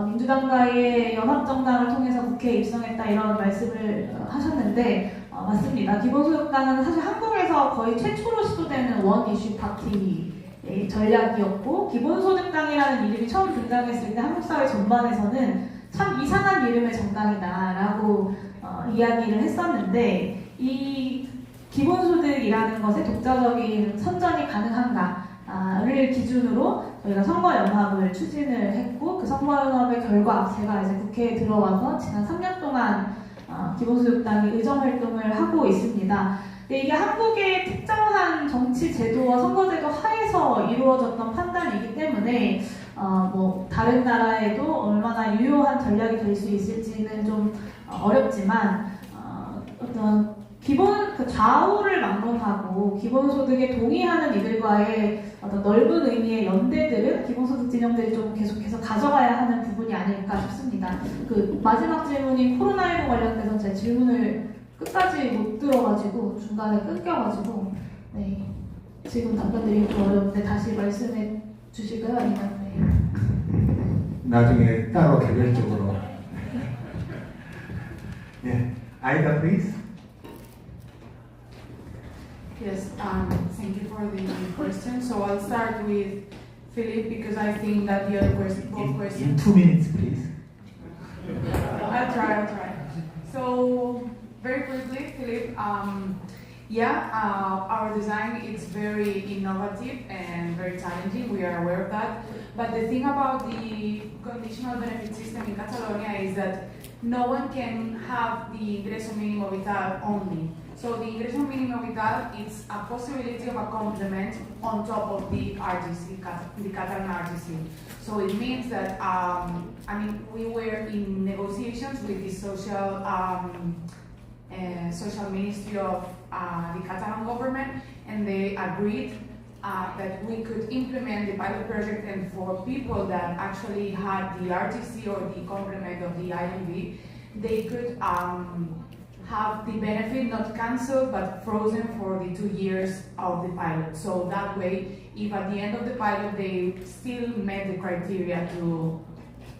민주당과의 연합정당을 통해서 국회에 입성했다 이런 말씀을 하셨는데 맞습니다. 기본소득당은 사실 한국에서 거의 최초로 시도되는 원 이슈 파티 전략이었고 기본소득당이라는 이름이 처음 등장했을 때 한국 사회 전반에서는 참 이상한 이름의 정당이다라고 이야기를 했었는데 이 기본소득이라는 것에 독자적인 선전이 가능한가를 기준으로 저희가 선거연합을 추진을 했고 그 선거연합의 결과 제가 이제 국회에 들어와서 지난 3년 동안 기본소득당이 의정활동을 하고 있습니다. 근데 이게 한국의 특정한 정치 제도와 선거제도 하에서 이루어졌던 판단이기 때문에 뭐 다른 나라에도 얼마나 유효한 전략이 될 수 있을지는 좀 어렵지만 어떤 그 좌우를 막론하고 기본소득에 동의하는 이들과의 어떤 넓은 의미의 연대들은 기본소득 진영들이 좀 계속해서 가져가야 하는 부분이 아닐까 싶습니다. 그 마지막 질문인 코로나19 관련돼서 제 질문을 끝까지 못 들어가지고 중간에 끊겨가지고 네, 지금 답변드리기 좀 어려운데 다시 말씀해 주실까요? 아니면 네. 나중에 따로 개별적으로. 예, 아이다 please. Yes, thank you for the question. So I'll start with Philip because I think that the other question, both questions. In 2 minutes, please. I'll try. So very quickly, Philip. Our design is very innovative and very challenging. We are aware of that. But the thing about the conditional benefit system in Catalonia is that no one can have the ingreso mínimo vital only. So the ingreso mínimo vital is a possibility of a complement on top of the RGC, the Catalan RGC. So it means that, we were in negotiations with the social ministry of the Catalan government, and they agreed that we could implement the pilot project, and for people that actually had the RGC or the complement of the IMV, they could have the benefit not cancelled but frozen for the 2 years of the pilot. So that way, if at the end of the pilot they still met the criteria to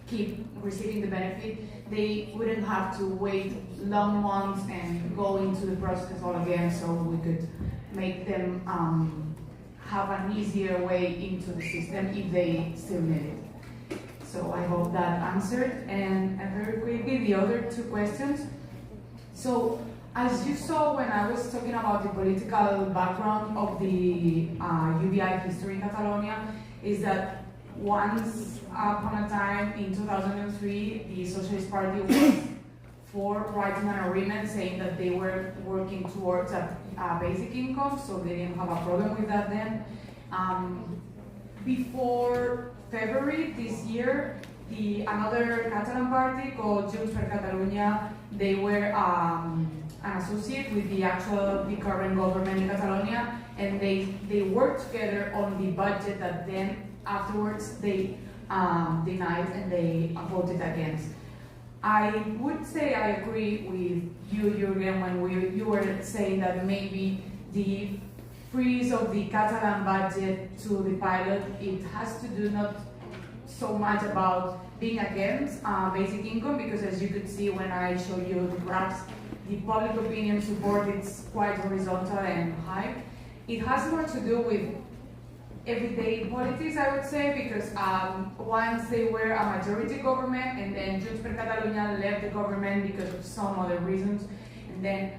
keep receiving the benefit, they wouldn't have to wait long months and go into the process all again, so we could make them have an easier way into the system if they still need it. So I hope that answered. And very quickly, the other 2 questions. So as you saw when I was talking about the political background of the UBI history in Catalonia, is that once upon a time in 2003, the Socialist Party was for writing an agreement saying that they were working towards a basic income, so they didn't have a problem with that then. Before February this year, another Catalan party called Junts per Catalunya, they were an associate with the current government in Catalonia, and they worked together on the budget that then afterwards they denied and they voted against. I would say I agree with you, Jürgen, when you were saying that maybe the freeze of the Catalan budget to the pilot, it has to do not so much about being against basic income, because as you could see when I showed you the graphs, the public opinion support is quite horizontal and high. It has more to do with everyday politics, I would say, because once they were a majority government, and then Junts per Catalunya left the government because of some other reasons, and then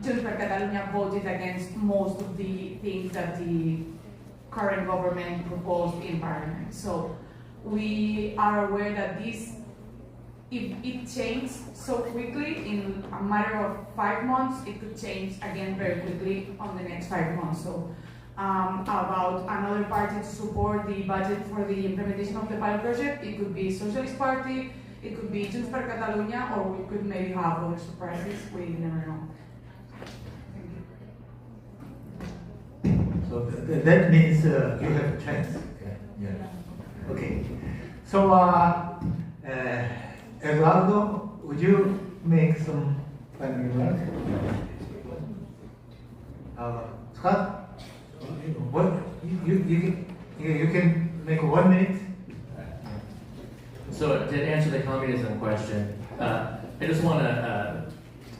Junts per Catalunya voted against most of the things that the current government proposed in parliament. So we are aware that if it changed so quickly, in a matter of 5 months, it could change again very quickly on the next 5 months. So about another party to support the budget for the implementation of the pilot project, it could be Socialist Party, it could be Junts per Catalunya, or we could maybe have other surprises, we never know. So that means you have a chance. Yeah. Okay. So, Eduardo, would you make some final remarks? Scott, what you can make 1 minute. So to answer the communism question, I just want to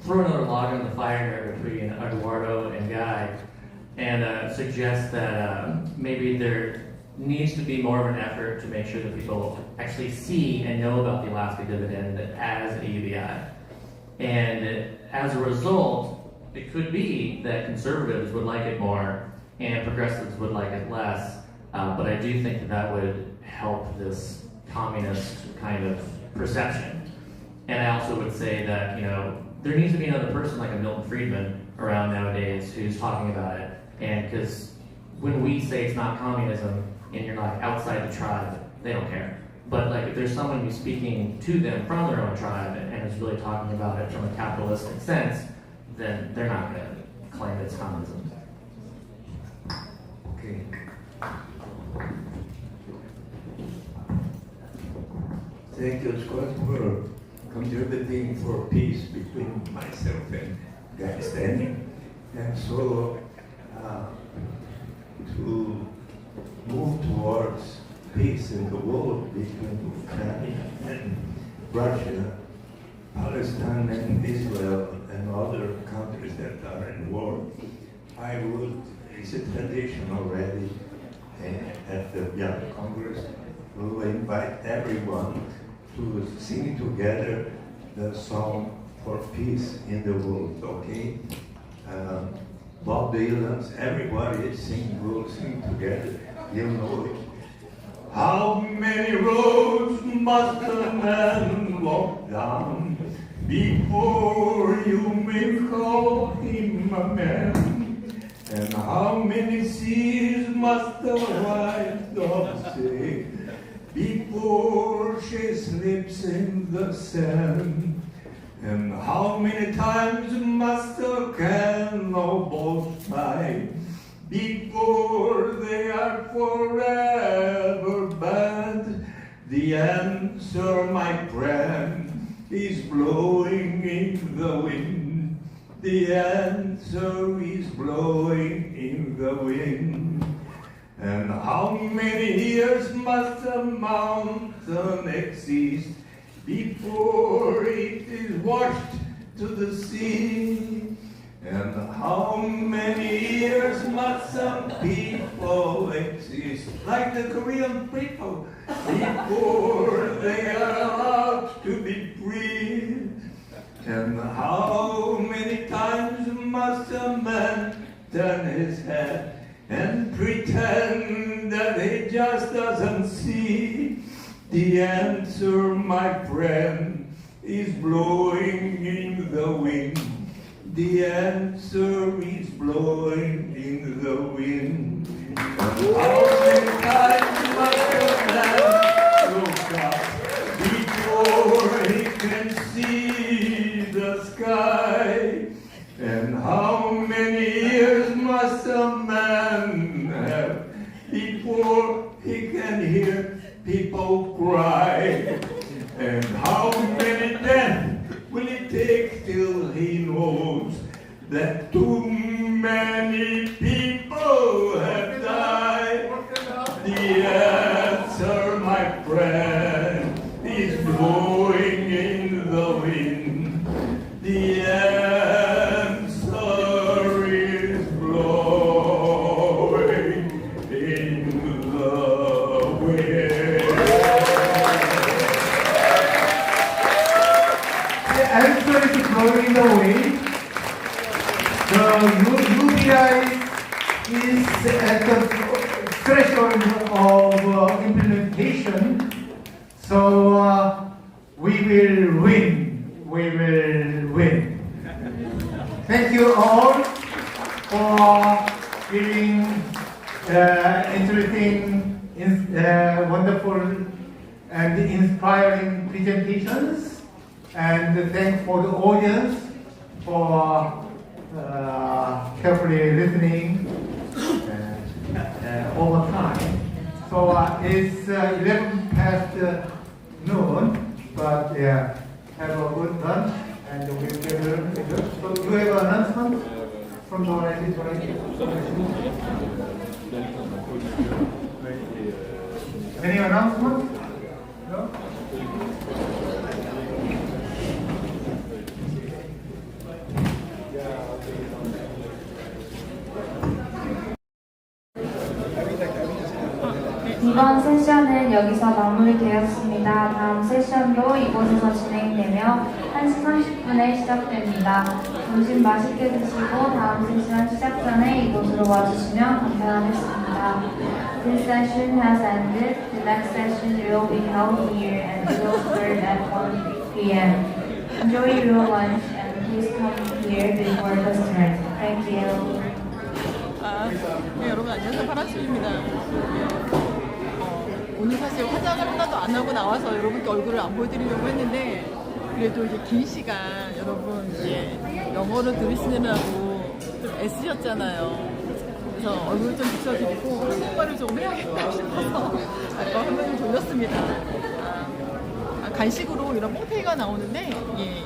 throw another log on the fire between Eduardo and Guy, and suggest that maybe there needs to be more of an effort to make sure that people actually see and know about the Alaska dividend as a UBI. And as a result, it could be that conservatives would like it more and progressives would like it less, but I do think that would help this communist kind of perception. And I also would say that, there needs to be another person like a Milton Friedman around nowadays who's talking about it. And because when we say it's not communism and you're like outside the tribe, they don't care. But like if there's someone who's speaking to them from their own tribe and is really talking about it from a capitalistic sense, then they're not going to claim it's communism. Okay. Thank you, Scott, for contributing for peace between myself and Afghanistan. And so, to move towards peace in the world between Ukraine and Russia, Palestine and Israel and other countries that are in war, I would, it's a tradition already at the Young Congress, we will invite everyone to sing together the song for peace in the world, okay? Bob Dylan, everybody will sing together, you know it. How many roads must a man walk down before you may call him a man? And how many seas must a white dove sail before she slips in the sand? And how many times must a cannonball fly before they are forever banned? The answer, my friend, is blowing in the wind. The answer is blowing in the wind. And how many years must a mountain exist before it is washed to the sea? And how many years must some people exist, like the Korean people, before they are allowed to be free? And how many times must a man turn his head and pretend that he just doesn't see? The answer, my friend, is blowing in the wind. The answer is blowing in the wind. And how many times must a man look up before he can see the sky? And how many years must a man have before he can hear people cry? And how many deaths will it take till he knows that too many people have died? The answer, my friend, is blowing in the wind. The answer is blowing in the wind. The answer is blowing in the wind. The UBI is at the threshold of implementation, so we will win. We will win. Thank you all for giving interesting, wonderful, and inspiring presentations, and thanks for the audience for carefully listening over time. So it's 11 past noon, but have a good lunch, and we'll get it. So you have an announcement from the Any announcement? No? 이번 세션은 여기서 마무리되었습니다. 다음 세션도 이곳에서 진행되며 1시 30분에 시작됩니다. 점심 맛있게 드시고 다음 세션 시작 전에 이곳으로 와주시면 감사하겠습니다. This session has ended. The next session will be held here and will start at 1 p.m. Enjoy your lunch and please come here before the start. Thank you. 네, 여러분 안녕하세요. 파란심입니다. 오늘 사실 화장을 하나도 안 하고 나와서 여러분께 얼굴을 안 보여드리려고 했는데 그래도 이제 긴 시간 여러분 영어로 들으시느라고 좀 애쓰셨잖아요. 그래서 얼굴 좀 비춰드리고 한국말을 좀 해야겠다 싶어서 아까 화면을 돌렸습니다. 간식으로 이런 뽕테이가 나오는데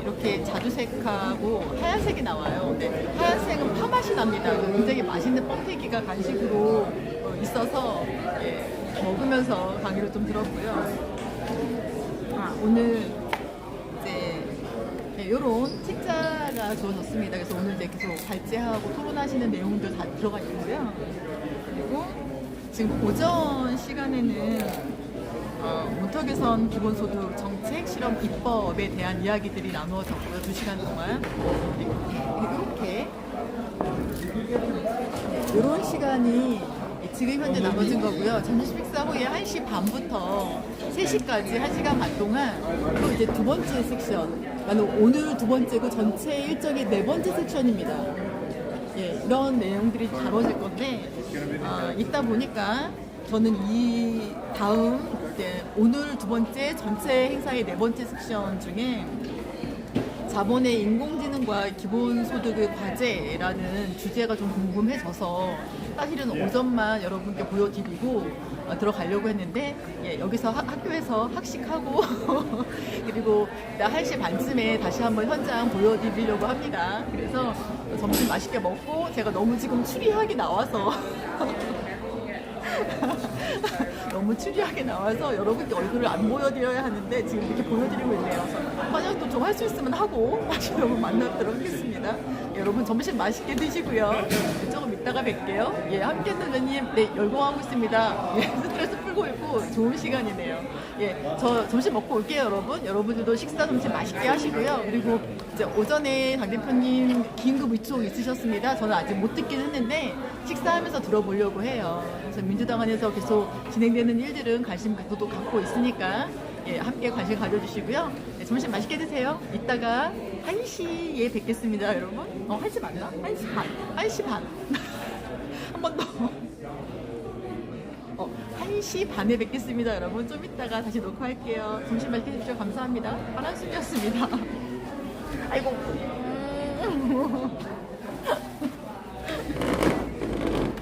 이렇게 자주색하고 하얀색이 나와요. 근데 하얀색은 파맛이 납니다. 굉장히 맛있는 뽕테이가 간식으로 있어서 먹으면서 강의를 좀 들었고요. 오늘 이제 이런 책자가 주어졌습니다. 그래서 오늘 이제 계속 발제하고 토론하시는 내용도 다 들어가 있고요. 그리고 지금 오전 시간에는 문턱에선 기본소득 정책 실험 입법에 대한 이야기들이 나누어졌고요. 2시간 동안 이런 시간이 지금 현재 나눠진 거고요. 점심 식사 후에 1시 반부터 3시까지 1시간 반 동안 또 이제 두 번째 섹션, 오늘 두 번째고 전체 일정의 4번째 섹션입니다. 이런 내용들이 다뤄질 건데 있다 보니까 저는 이 다음 오늘 두 번째 전체 행사의 4번째 섹션 중에 자본의 인공지능과 기본소득의 과제라는 주제가 좀 궁금해져서 사실은 오전만 여러분께 보여드리고 들어가려고 했는데 여기서 학교에서 학식하고 그리고 1시 반쯤에 다시 한번 현장 보여드리려고 합니다. 그래서 점심 맛있게 먹고 제가 너무 지금 추리하게 나와서 너무 추리하게 나와서 여러분께 얼굴을 안 보여드려야 하는데 지금 이렇게 보여드리고 있네요. 화장도 좀 할 수 있으면 하고 다시 여러분 만나도록 하겠습니다. 여러분 점심 맛있게 드시고요. 조금 이따가 뵐게요. 함께 선생님 열공하고 있습니다. 스트레스 풀고 있고 좋은 시간이네요. 저 점심 먹고 올게요, 여러분. 여러분들도 식사 점심 맛있게 하시고요. 그리고 이제 오전에 당 대표님 긴급 위촉 있으셨습니다. 저는 아직 못 듣긴 했는데 식사하면서 들어보려고 해요. 그래서 민주당 안에서 계속 진행되는 일들은 관심 갖고 있으니까 함께 관심 가져주시고요. 점심 맛있게 드세요. 이따가 1시에 뵙겠습니다, 여러분. 1시 맞나? 1시 반. 1시 반. 한 번 더. 1시 반에 뵙겠습니다, 여러분. 좀 이따가 다시 녹화할게요. 점심 맛있게 드십시오. 감사합니다. 파란순이었습니다. 아이고.